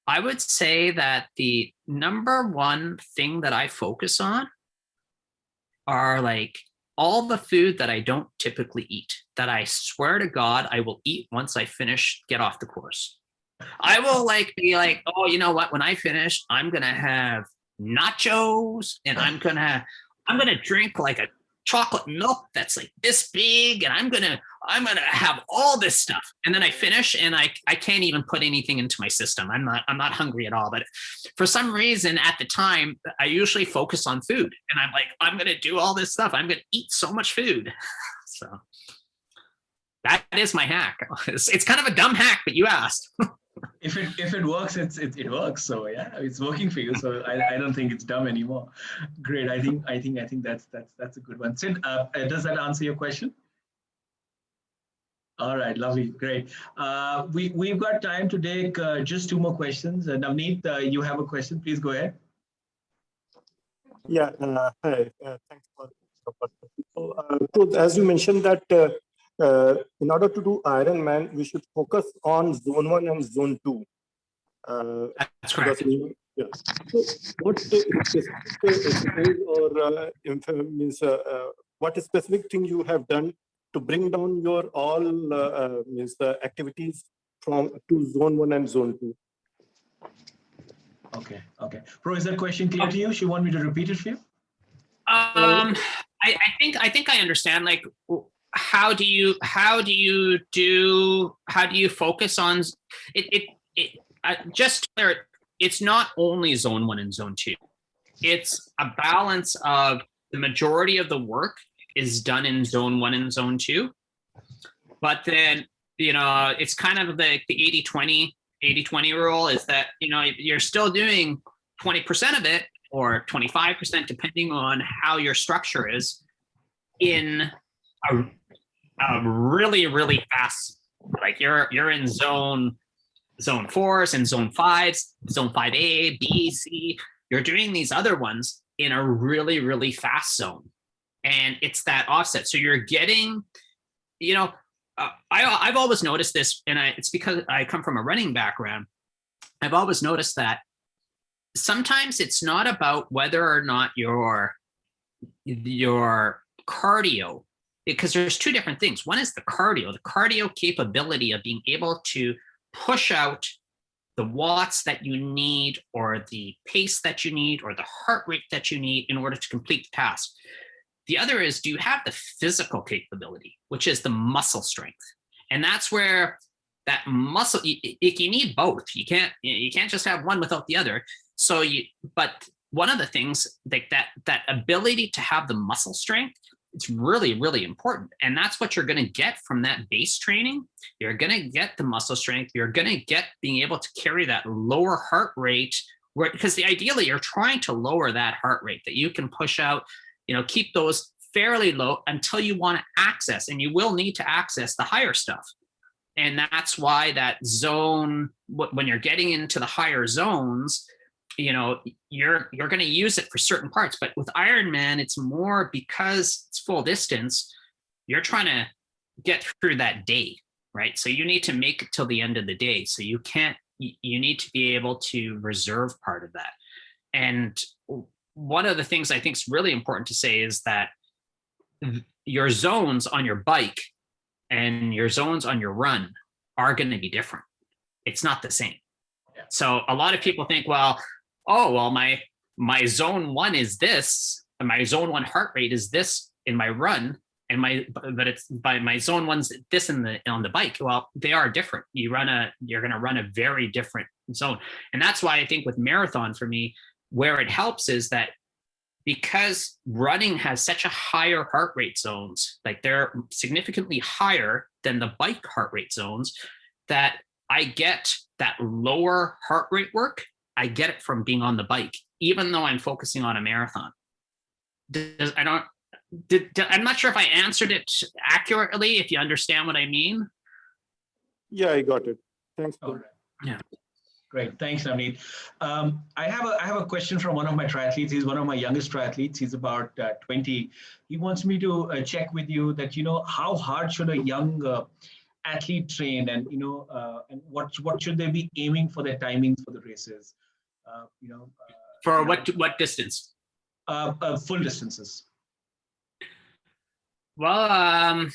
I would say that the number one thing that I focus on are like all the food that I don't typically eat, that I swear to God, I will eat once I get off the course. I will be like, oh, you know what? When I finish, I'm going to have nachos, and I'm going to drink like a chocolate milk that's like this big, and I'm going to have all this stuff. And then I finish and I can't even put anything into my system. I'm not hungry at all. But for some reason at the time, I usually focus on food, and I'm like, I'm going to do all this stuff. I'm going to eat so much food. So that is my hack. It's kind of a dumb hack, but you asked. If it works, it works. So yeah, it's working for you. So I don't think it's dumb anymore. Great. I think that's a good one. Sid, does that answer your question? All right, lovely, great. We've got time to take just two more questions. Navneet, you have a question? Please go ahead. Yeah, hi. Thanks for the opportunity. So as you mentioned that in order to do Ironman, we should focus on zone 1 and zone 2. That's correct. Yeah. So what specific exercise or means what specific thing you have done to bring down your all means activities from to zone 1 and zone 2? Okay. Pro, is that question clear to you? She want me to repeat it for you? I think I understand. Like, how do you focus on it? Just clear, it's not only zone 1 and zone 2. It's a balance of the majority of the work is done in zone 1 and zone 2, but then it's kind of the 80-20 rule is that you're still doing 20% of it or 25% depending on how your structure is in a really fast, like you're in zone 4s and zone 5s, zone 5A, B, C. You're doing these other ones in a really fast zone, and it's that offset. So you're getting, I've always noticed this, and it's because I come from a running background. I've always noticed that sometimes it's not about whether or not your cardio, because there's two different things. One is the cardio capability of being able to push out the watts that you need or the pace that you need or the heart rate that you need in order to complete the task. The other is, do you have the physical capability, which is the muscle strength? And that's where that muscle, you need both. You can't just have one without the other. But one of the things like that ability to have the muscle strength, it's really important. And that's what you're going to get from that base training. You're going to get the muscle strength. You're going to get being able to carry that lower heart rate, because ideally you're trying to lower that heart rate that you can push out, keep those fairly low until you want to access, and you will need to access the higher stuff. And that's why that zone, when you're getting into the higher zones, you're going to use it for certain parts. But with Ironman, it's more because it's full distance, you're trying to get through that day, right? So you need to make it till the end of the day. So you need to be able to reserve part of that. And one of the things I think is really important to say is that your zones on your bike and your zones on your run are going to be different. It's not the same. Yeah. So a lot of people think, my zone 1 is this, and my zone 1 heart rate is this in my run, and my zone 1's this on the bike. Well, they are different. You're going to run a very different zone. And that's why I think with marathon, for me, where it helps is that because running has such a higher heart rate zones, like they're significantly higher than the bike heart rate zones, that I get that lower heart rate work. I get it from being on the bike, even though I'm focusing on a marathon. I'm not sure if I answered it accurately, if you understand what I mean. Yeah, I got it. Thanks. All right. Yeah. Great, thanks, Navneet. I have a question from one of my triathletes. He's one of my youngest triathletes. He's about 20. He wants me to check with you that how hard should a young athlete train, and and what should they be aiming for their timings for the races? For what distance? Full distances. Well,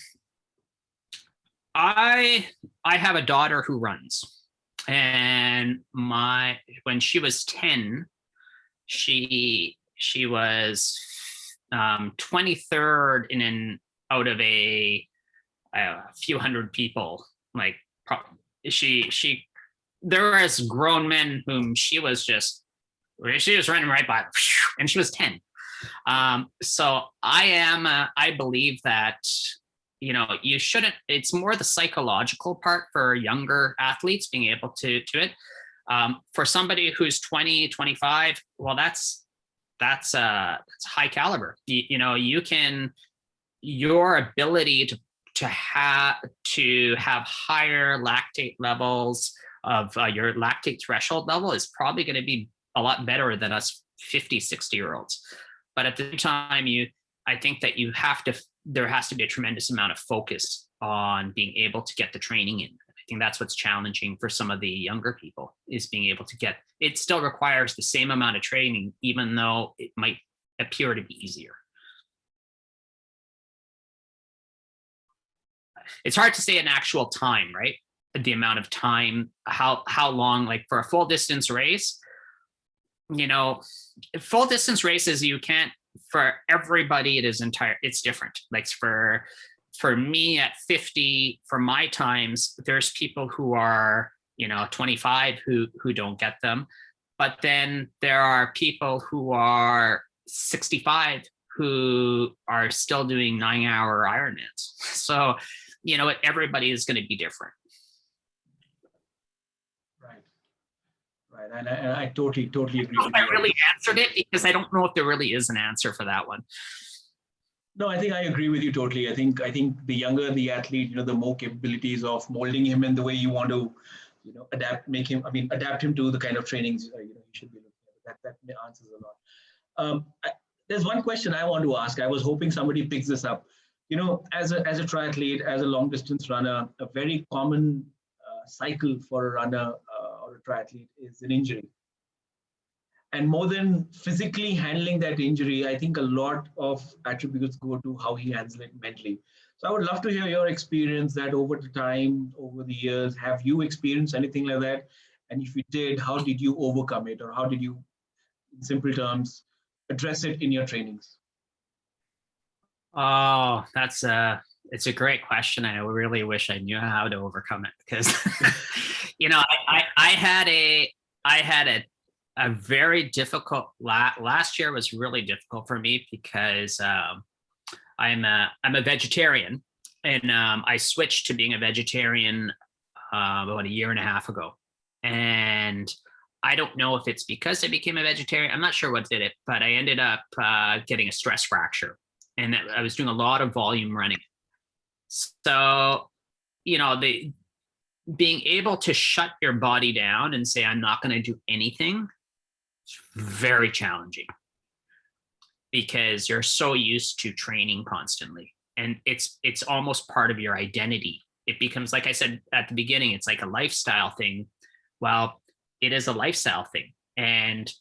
I have a daughter who runs. And when she was 10, she was 23rd out of a few hundred people. Like there was grown men whom she was running right by, and she was 10. So I believe that you shouldn't, it's more the psychological part for younger athletes being able to do it. For somebody who's 20, 25, well, that's high caliber. Your ability to have higher lactate levels of your lactate threshold level is probably going to be a lot better than us 50, 60-year-olds. But at the same time, I think that there has to be a tremendous amount of focus on being able to get the training in. I think that's what's challenging for some of the younger people, is being able to get, it still requires the same amount of training, even though it might appear to be easier. It's hard to say an actual time, right? The amount of time, how long, like for a full distance race, full distance races, you can't, for everybody, it's different. Like for me at 50, for my times, there's people who are, 25 who don't get them. But then there are people who are 65 who are still doing 9-hour Ironmans. So, everybody is going to be different. Right. And I totally agree. I really answered it, because I don't know if there really is an answer for that one. No, I think I agree with you totally. I think the younger the athlete, the more capabilities of molding him in the way you want to, adapt him to the kind of trainings he should be looking at. That answers a lot. There's one question I want to ask. I was hoping somebody picks this up. As a triathlete, as a long distance runner, a very common cycle for a runner or a triathlete is an injury. And more than physically handling that injury, I think a lot of attributes go to how he handles it mentally. So I would love to hear your experience that over the years, have you experienced anything like that? And if you did, how did you overcome it? Or how did you, in simple terms, address it in your trainings? Oh, it's a great question. I really wish I knew how to overcome it, because, I had a very difficult, last year was really difficult for me, because I'm a vegetarian, and I switched to being a vegetarian about 1.5 years ago. And I don't know if it's because I became a vegetarian. I'm not sure what did it, but I ended up getting a stress fracture, and I was doing a lot of volume running. So, being able to shut your body down and say, I'm not going to do anything, it's very challenging, because you're so used to training constantly, and it's almost part of your identity. It becomes, like I said at the beginning, it's like a lifestyle thing. Well, it is a lifestyle thing. And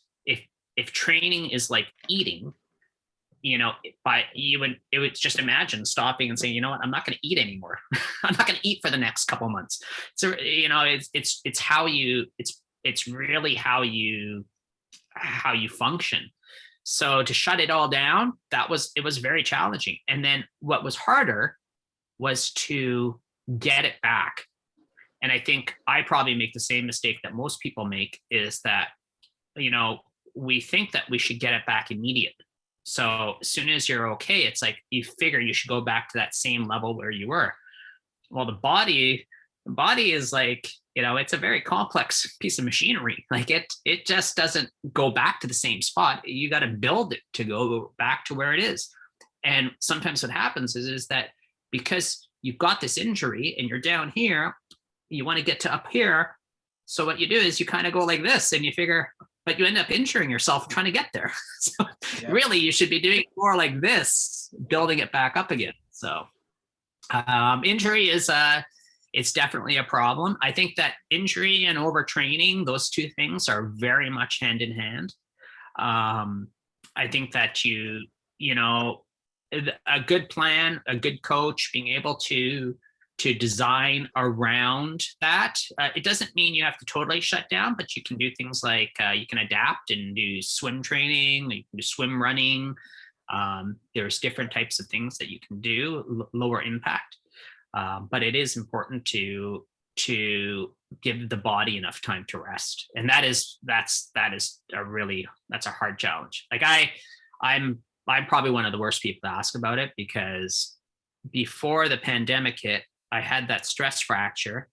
if training is like eating, it would just imagine stopping and saying, you know what, I'm not going to eat anymore. I'm not going to eat for the next couple of months. So, it's how it's really how you function. So to shut it all down, it was very challenging. And then what was harder was to get it back. And I think I probably make the same mistake that most people make, is that, we think that we should get it back immediately. So as soon as you're okay, it's like you figure you should go back to that same level where you were. Well, the body is like, it's a very complex piece of machinery. Like it just doesn't go back to the same spot. You got to build it to go back to where it is. And sometimes what happens is that because you've got this injury and you're down here, you want to get to up here. So what you do is you kind of go like this, and you figure, but you end up injuring yourself trying to get there. So really you should be doing more like this, building it back up again. So injury is it's definitely a problem. I think that injury and overtraining, those two things are very much hand in hand. I think that a good plan, a good coach, being able to design around that. It doesn't mean you have to totally shut down, but you can do things like you can adapt and do swim training, you can do swim running. There's different types of things that you can do, lower impact. But it is important to give the body enough time to rest. And that's a hard challenge. Like I'm probably one of the worst people to ask about it, because before the pandemic hit, I had that stress fracture,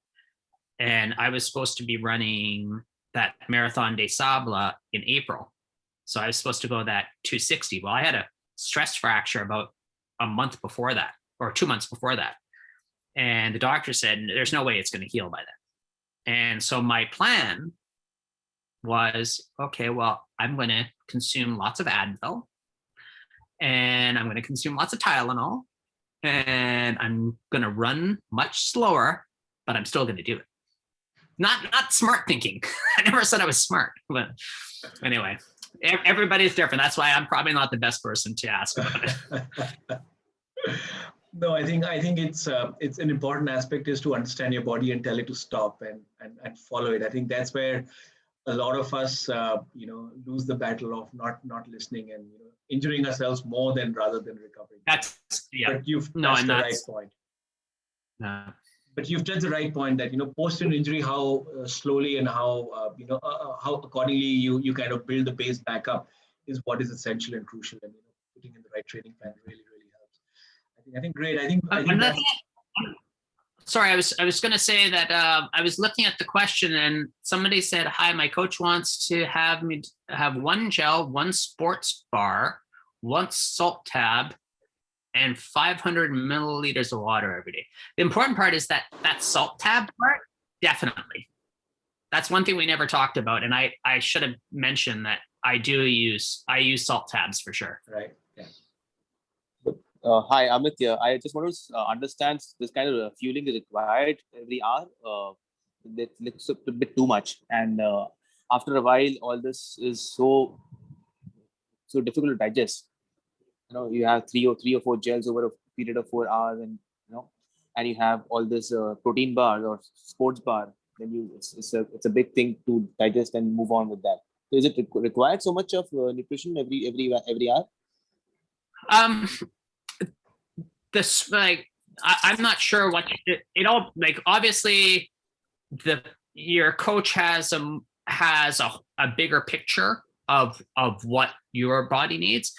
and I was supposed to be running that Marathon des Sables in April. So I was supposed to go that 260. Well, I had a stress fracture about a month before that, or 2 months before that. And the doctor said, there's no way it's going to heal by then. And so my plan was, okay, well, I'm going to consume lots of Advil, and I'm going to consume lots of Tylenol, and I'm going to run much slower, but I'm still going to do it. Not smart thinking. I never said I was smart, but anyway, everybody's different. That's why I'm probably not the best person to ask about it. No, I think it's an important aspect is to understand your body and tell it to stop and follow it. I think that's where a lot of us lose the battle of not listening and injuring ourselves more than rather than recovering. But you've touched the right point. No. But you've touched the right point that post an injury, how slowly and how how accordingly you kind of build the base back up is what is essential and crucial, and putting in the right training plan really helps. I think great. I think sorry, I was going to say that I was looking at the question, and somebody said, "Hi, my coach wants to have me have one gel, one sports bar, one salt tab, and 500 milliliters of water every day." The important part is that salt tab part, definitely. That's one thing we never talked about, and I should have mentioned that I use salt tabs for sure. Right. Yeah. Hi, Amit here. I just want to understand this kind of fueling is required every hour. That looks a bit too much, and after a while, all this is so difficult to digest. You have three or four gels over a period of 4 hours, and and you have all this protein bar or sports bar. Then it's a big thing to digest and move on with that. So is it required so much of nutrition every hour? This I'm not sure what it all obviously your coach has a bigger picture of what your body needs.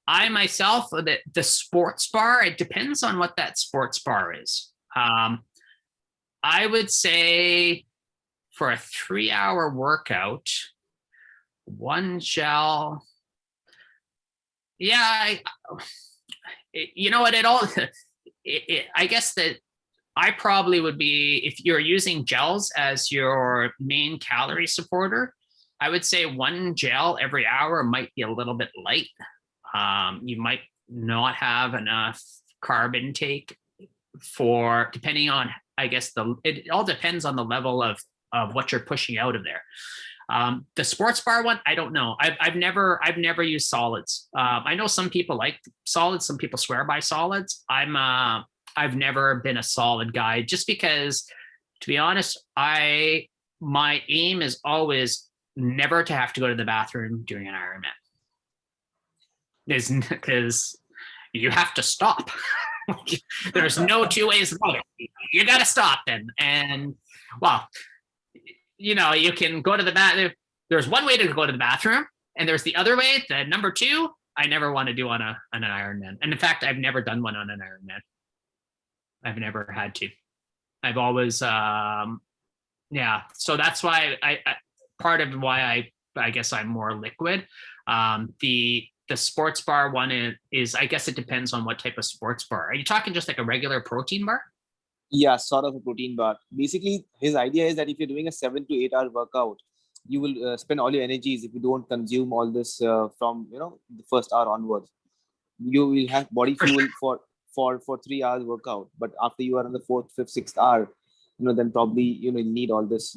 I myself, the sports bar, it depends on what that sports bar is. I would say for a 3-hour workout, one gel. Yeah, I guess that I probably would be, if you're using gels as your main calorie supporter, I would say one gel every hour might be a little bit light. You might not have enough carb intake depending on, I guess, it all depends on the level of what you're pushing out of there. The sports bar one, I don't know. I've never used solids. I know some people like solids. Some people swear by solids. I've never been a solid guy, just because, to be honest, my aim is always never to have to go to the bathroom during an Ironman. Because you have to stop. There's no two ways about it. You got to stop then. And well, you can go to the bathroom. There's one way to go to the bathroom, and there's the other way. The number two, I never want to do on an Ironman. And in fact, I've never done one on an Ironman. I've never had to. I've always, So that's why I part of why I guess I'm more liquid. The sports bar one is, I guess it depends on what type of sports bar. Are you talking just like a regular protein bar? Yeah, sort of a protein bar. Basically, his idea is that if you're doing a 7 to 8 hour workout, you will spend all your energies if you don't consume all this from the first hour onwards. You will have body fuel for 3 hours workout, but after you are on the 4th, 5th, 6th hour, then probably you need all this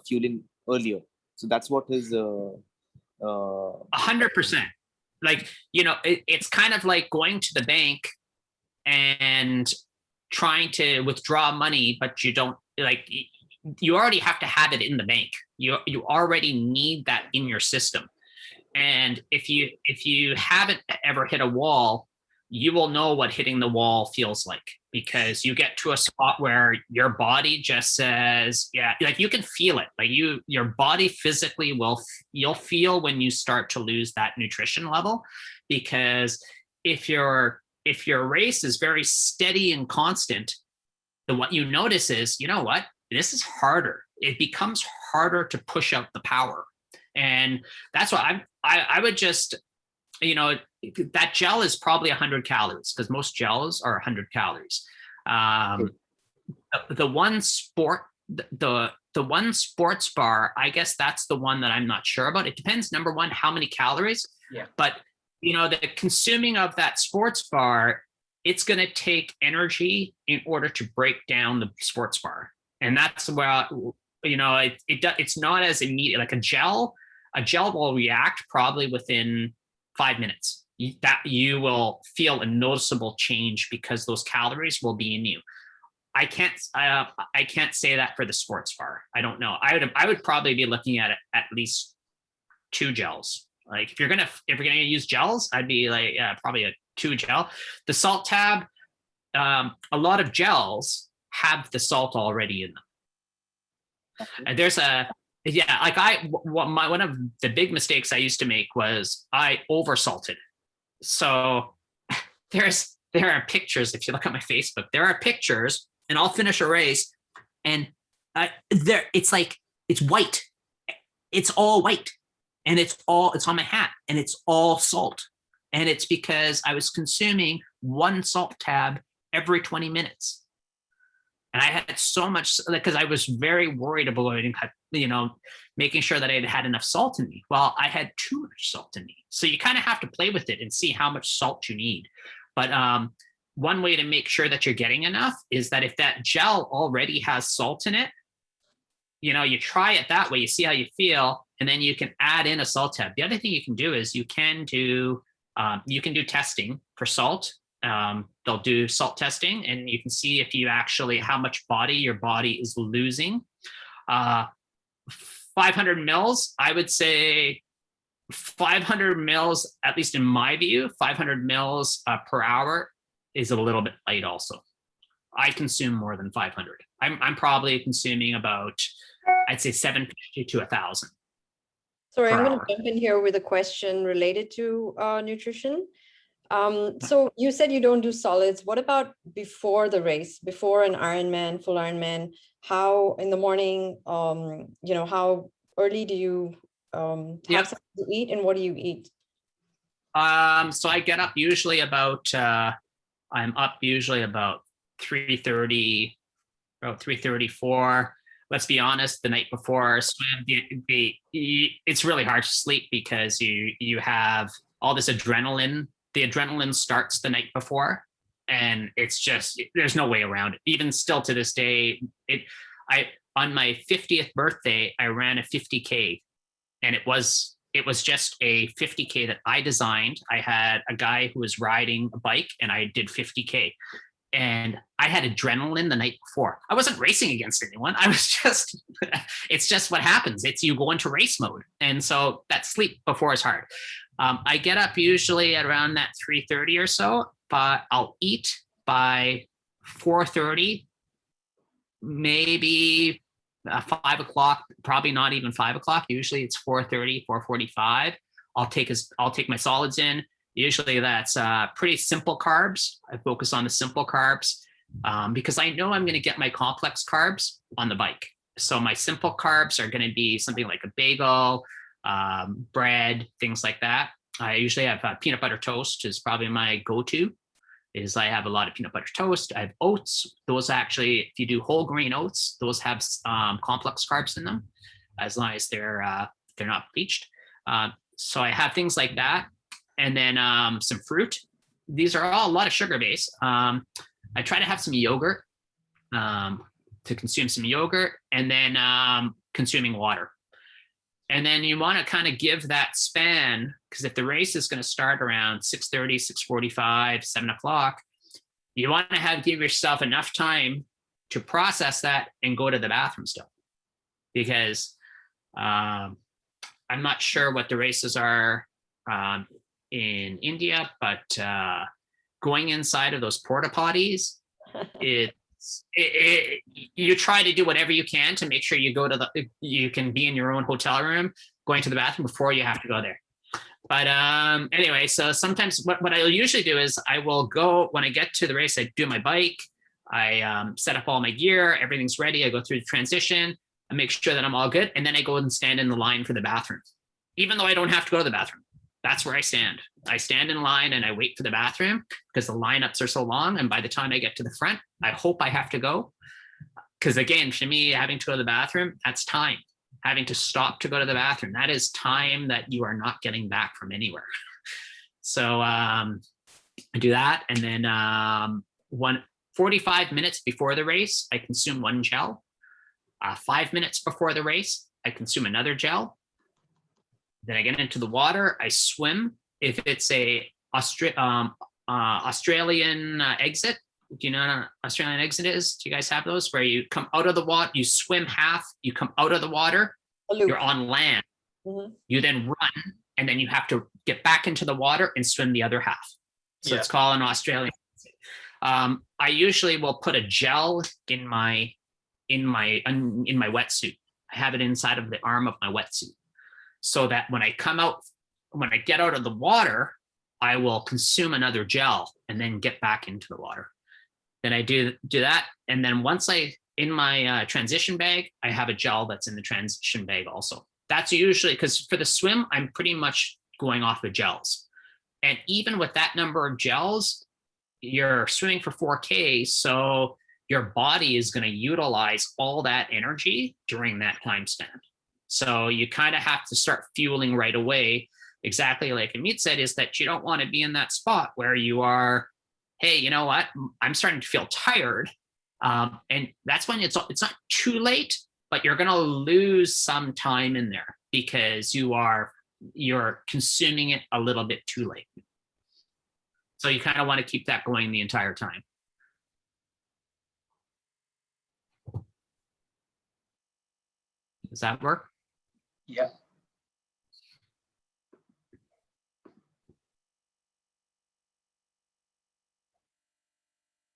fueling earlier. So that's what his 100%. It's kind of like going to the bank and trying to withdraw money, but you don't you already have to have it in the bank. You already need that in your system. And if you haven't ever hit a wall, you will know what hitting the wall feels like, because you get to a spot where your body just says, yeah, you can feel it. Your body physically you'll feel when you start to lose that nutrition level, because if you're if your race is very steady and constant, then what you notice is, you know what, this is harder. It becomes harder to push out the power. And that's why I would just, you know, that gel is probably 100 calories because most gels are 100 calories. The one sports bar, I guess that's the one that I'm not sure about. It depends, number one, how many calories. Yeah. But, you know, the consuming of that sports bar, it's going to take energy in order to break down the sports bar. And that's where, you know, it's not as immediate. Like a gel will react probably within 5 minutes. You will feel a noticeable change because those calories will be in you. I can't say that for the sports bar. I don't know. I would probably be looking at least 2 gels. Like if you're gonna use gels, I'd be like, yeah, probably a 2 gel. The salt tab, a lot of gels have the salt already in them. And there's one of the big mistakes I used to make was I oversalted. So there are pictures, if you look at my Facebook, there are pictures, and I'll finish a race and it's white. It's all white. And it's on my hat, and it's all salt. And it's because I was consuming 1 salt tab every 20 minutes. And I had so much, because I was very worried about, you know, making sure that I had enough salt in me. Well, I had too much salt in me. So you kind of have to play with it and see how much salt you need. But one way to make sure that you're getting enough is that if that gel already has salt in it, you know, you try it that way, you see how you feel, and then you can add in a salt tab. The other thing you can do is you can do testing for salt. They'll do salt testing, and you can see if you actually, how much your body is losing. 500 mils, I would say 500 mils, at least in my view, 500 mils per hour is a little bit light also. I consume more than 500. I'm probably consuming about, I'd say 750 to 1,000. Sorry, I'm going to jump in here with a question related to nutrition. So you said you don't do solids. What about before the race, before an Ironman, full Ironman? How in the morning, you know, how early do you have something to eat, and what do you eat? So I get up usually about, I'm up usually about 3:30, about 3:34. Let's be honest, the night before I swim, it's really hard to sleep because you have all this adrenaline. The adrenaline starts the night before, and it's just, there's no way around it. Even still to this day, on my 50th birthday, I ran a 50K, and it was just a 50K that I designed. I had a guy who was riding a bike, and I did 50K. And I had adrenaline the night before. I wasn't racing against anyone. I was just, it's just what happens. It's you go into race mode. And so that sleep before is hard. I get up usually at around that 3:30 or so, but I'll eat by 4:30, maybe 5 o'clock, probably not even 5 o'clock. Usually it's 4:30, 4:45. I'll take my solids in. Usually that's pretty simple carbs. I focus on the simple carbs because I know I'm going to get my complex carbs on the bike. So my simple carbs are going to be something like a bagel, bread, things like that. I usually have peanut butter toast is probably my go-to. I have a lot of peanut butter toast. I have oats. Those actually, if you do whole grain oats, those have complex carbs in them, as long as they're not bleached. So I have things like that. And then some fruit. These are all a lot of sugar base. I try to have some yogurt, to consume some yogurt, and then consuming water. And then you want to kind of give that span, because if the race is going to start around 6:30, 6:45, 7 o'clock, you want to give yourself enough time to process that and go to the bathroom still. Because I'm not sure what the races are in India, but going inside of those porta potties, you try to do whatever you can to make sure you can be in your own hotel room, going to the bathroom before you have to go there. But anyway, so sometimes what I'll usually do is I will go, when I get to the race, I do my bike, I set up all my gear, everything's ready. I go through the transition, I make sure that I'm all good. And then I go and stand in the line for the bathroom. Even though I don't have to go to the bathroom, that's where I stand. I stand in line and I wait for the bathroom because the lineups are so long. And by the time I get to the front, I hope I have to go. Because again, for me, having to go to the bathroom, that's time. Having to stop to go to the bathroom, that is time that you are not getting back from anywhere. So I do that. And then 45 minutes before the race, I consume one gel. 5 minutes before the race, I consume another gel. Then I get into the water, I swim. If it's a Australian exit, do you know what an Australian exit is? Do you guys have those where you come out of the water, you swim half, you come out of the water, you're on land. Mm-hmm. You then run, and then you have to get back into the water and swim the other half. So it's called an Australian exit. I usually will put a gel in my wetsuit. I have it inside of the arm of my wetsuit, so that when I get out of the water, I will consume another gel and then get back into the water. Then I do that. And then once in my transition bag, I have a gel that's in the transition bag also. That's usually, because for the swim, I'm pretty much going off of gels. And even with that number of gels, you're swimming for 4K. So your body is going to utilize all that energy during that time span. So you kind of have to start fueling right away. Exactly like Amit said, is that you don't want to be in that spot where you are, hey, you know what? I'm starting to feel tired. And that's when it's not too late, but you're going to lose some time in there because you're consuming it a little bit too late. So you kind of want to keep that going the entire time. Does that work? Yeah.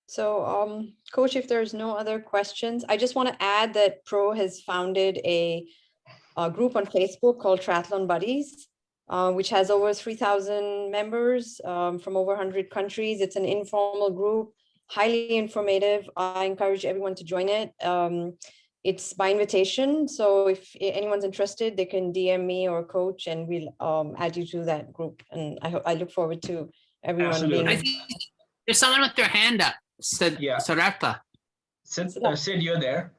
So, Coach, if there's no other questions, I just want to add that PRO has founded a group on Facebook called Triathlon Buddies, which has over 3,000 members from over 100 countries. It's an informal group, highly informative. I encourage everyone to join it. It's by invitation. So if anyone's interested, they can DM me or Coach, and we'll add you to that group. And I look forward to everyone Absolutely. I think there's someone with their hand up. Sarata. Sid, you're there.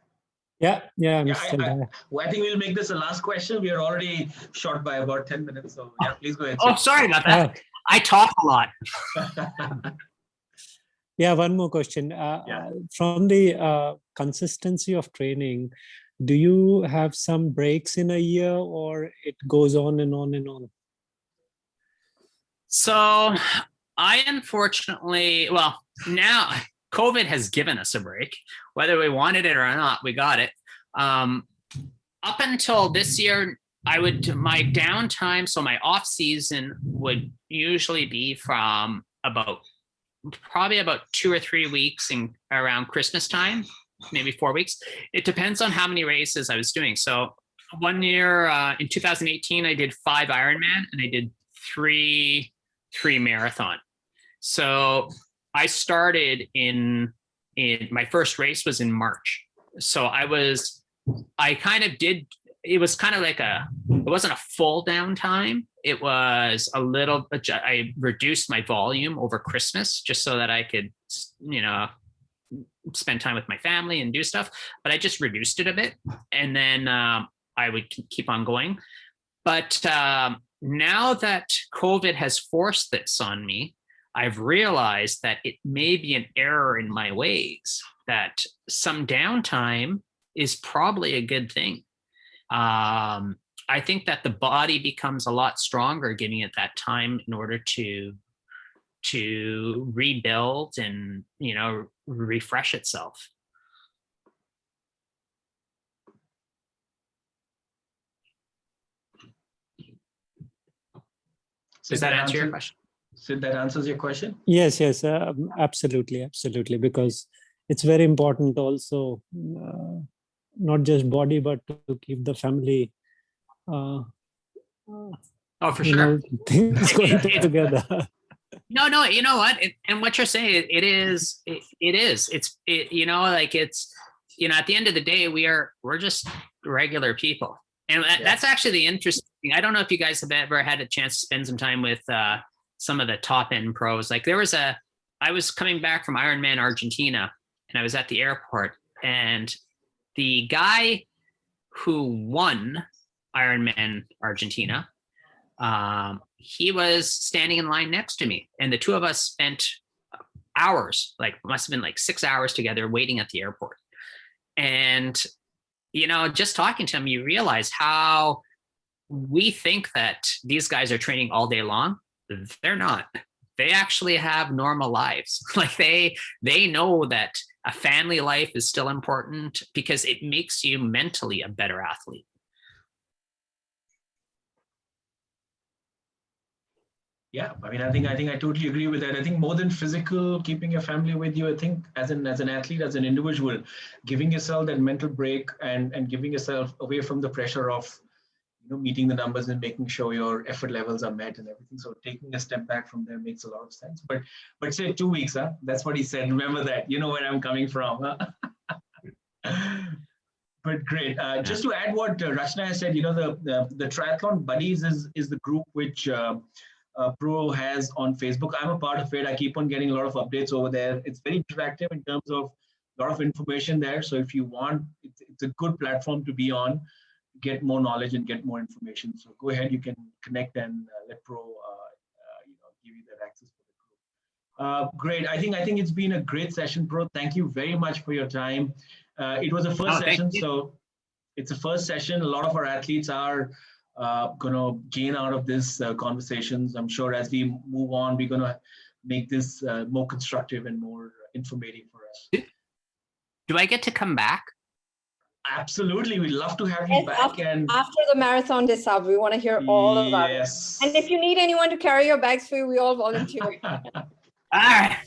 Yeah, I'm still there. I think we'll make this the last question. We are already short by about 10 minutes. So yeah, please go ahead. Oh, sorry about that. I talk a lot. Yeah, one more question. From the consistency of training, do you have some breaks in a year, or it goes on and on and on? So I unfortunately, well, now COVID has given us a break. Whether we wanted it or not, we got it. Up until this year, my downtime, so my off season would usually be from probably about 2 or 3 weeks around Christmas time, maybe 4 weeks. It depends on how many races I was doing. So one year in 2018, I did 5 Ironman and I did 3 marathon. So I started in my first race was in March. So I kind of did, it was kind of like it wasn't a full downtime. It was a little, I reduced my volume over Christmas just so that I could, spend time with my family and do stuff, but I just reduced it a bit. And then I would keep on going. But now that COVID has forced this on me, I've realized that it may be an error in my ways, that some downtime is probably a good thing. I think that the body becomes a lot stronger giving it that time in order to rebuild and, refresh itself. Does that answer your question? Sid, that answers your question? Yes, absolutely. Because it's very important also, not just body, but to keep the family Oh, for you sure. know, things going together. No, you know what? And what you're saying, it is, you know, like it's, you know, at the end of the day, we're just regular people. And that's actually the interesting thing. I don't know if you guys have ever had a chance to spend some time with some of the top end pros. Like I was coming back from Ironman Argentina and I was at the airport, and the guy who won Ironman Argentina, he was standing in line next to me, and the two of us spent hours, like must have been like 6 hours together waiting at the airport. And, you know, just talking to him, you realize how we think that these guys are training all day long. They're not. They actually have normal lives. Like they know that a family life is still important because it makes you mentally a better athlete. Yeah, I mean, I think I totally agree with that. I think more than physical, keeping your family with you, I think as an athlete, as an individual, giving yourself that mental break and giving yourself away from the pressure of, you know, meeting the numbers and making sure your effort levels are met and everything. So taking a step back from there makes a lot of sense. But say 2 weeks, huh? That's what he said. Remember that. You know where I'm coming from. Huh? But great. Just to add what Rachna has said, you know, the Triathlon Buddies is the group which PRO has on Facebook. I'm a part of it. I keep on getting a lot of updates over there. It's very interactive in terms of a lot of information there. So if you want, it's a good platform to be on, get more knowledge and get more information. So go ahead, you can connect and let PRO give you that access for the group. Great. I think it's been a great session, PRO. Thank you very much for your time. It was a first session, so it's a first session. A lot of our athletes are going to gain out of this conversations. I'm sure as we move on, we're going to make this more constructive and more informative for us. Do I get to come back? Absolutely. We'd love to have you back. After the marathon this up, we want to hear all about it. And if you need anyone to carry your bags for you, we all volunteer. All right.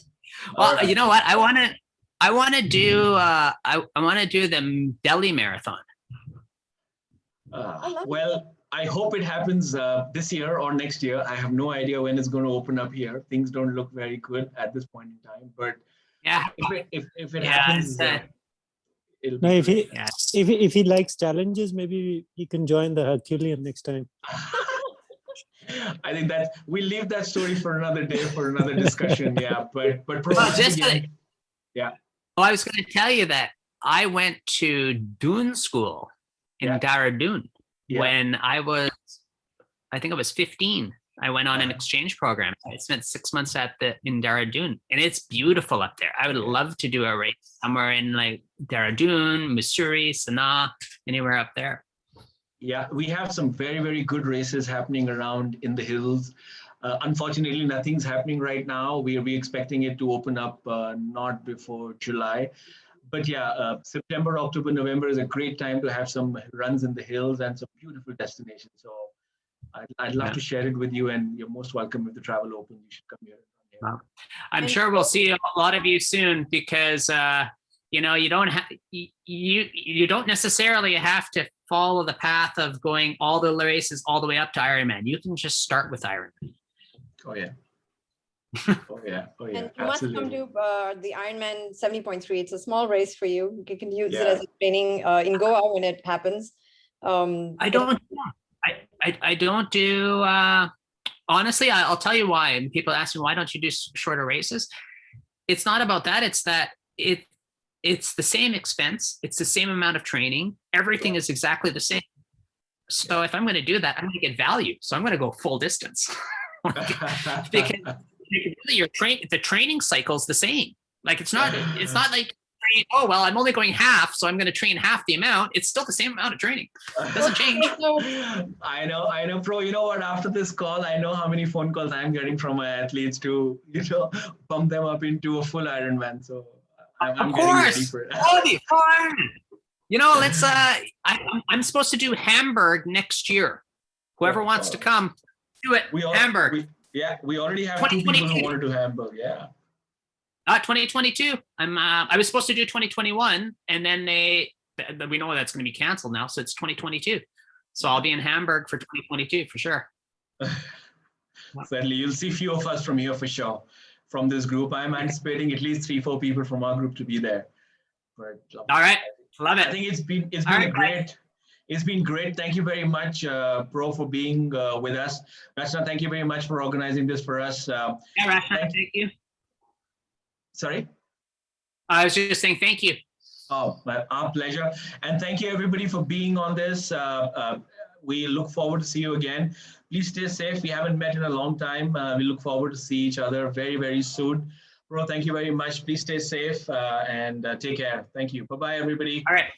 Well, right. You know what? I want to do the Delhi Marathon. Well, I hope it happens this year or next year. I have no idea when it's going to open up here. Things don't look very good at this point in time. But yeah, if it happens, no, if he likes challenges, maybe he can join the Herculean next time. I think that we'll leave that story for another day, for another discussion. Yeah, but yeah. Well, I was going to tell you that I went to Dune school in Dehradun when I think I was 15. I went on an exchange program. I spent 6 months in Dehradun, and it's beautiful up there. I would love to do a race somewhere in like Dehradun, Mussoorie, Sanaa, anywhere up there. Yeah, we have some very, very good races happening around in the hills. Unfortunately, nothing's happening right now. We're expecting it to open up not before July. But yeah, September, October, November is a great time to have some runs in the hills and some beautiful destinations. So I'd love to share it with you, and you're most welcome. If the travel opens, you should come here. Wow. I'm sure we'll see a lot of you soon, because you know, you don't necessarily have to follow the path of going all the races all the way up to Ironman. You can just start with Ironman. Oh yeah. Oh yeah. And you must come to the Ironman 70.3. It's a small race for you. You can use it as a training in Goa when it happens. I don't do honestly, I'll tell you why. And people ask me, why don't you do shorter races? It's not about that. It's that it's the same expense. It's the same amount of training. Everything is exactly the same. So if I'm going to do that, I'm going to get value. So I'm going to go full distance. Because really the training cycle is the same. Like it's not like, oh, well, I'm only going half, so I'm going to train half the amount. It's still the same amount of training. It doesn't change. I know, PRO. You know what? After this call, I know how many phone calls I'm getting from my athletes to, pump them up into a full Ironman. So I'm getting ready for it. That'll be fun. Let's. I'm supposed to do Hamburg next year. Whoever wants to come, do it. Hamburg. We already have 2 people who want to do Hamburg. Yeah. 2022. I was supposed to do 2021, and then we know that's going to be canceled now, so it's 2022. So I'll be in Hamburg for 2022 for sure. Certainly, you'll see few of us from here for sure. From this group, I'm anticipating at least 3-4 people from our group to be there. But, All right, love it. I think it's been All a right, great. It's been great. Thank you very much, Pro, for being with us. Rachna, thank you very much for organizing this for us. Yeah, Rachna, thank you. Sorry? I was just saying thank you. Oh, our pleasure. And thank you everybody for being on this. We look forward to see you again. Please stay safe. We haven't met in a long time. We look forward to see each other very, very soon. Pro, thank you very much. Please stay safe and take care. Thank you. Bye-bye, everybody. All right.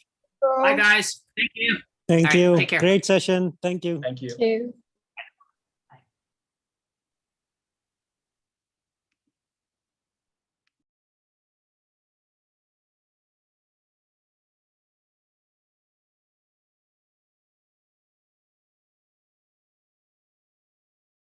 Bye, guys. Thank you. Thank All right, you. take care. Great session. Thank you. Thank you. Thank you.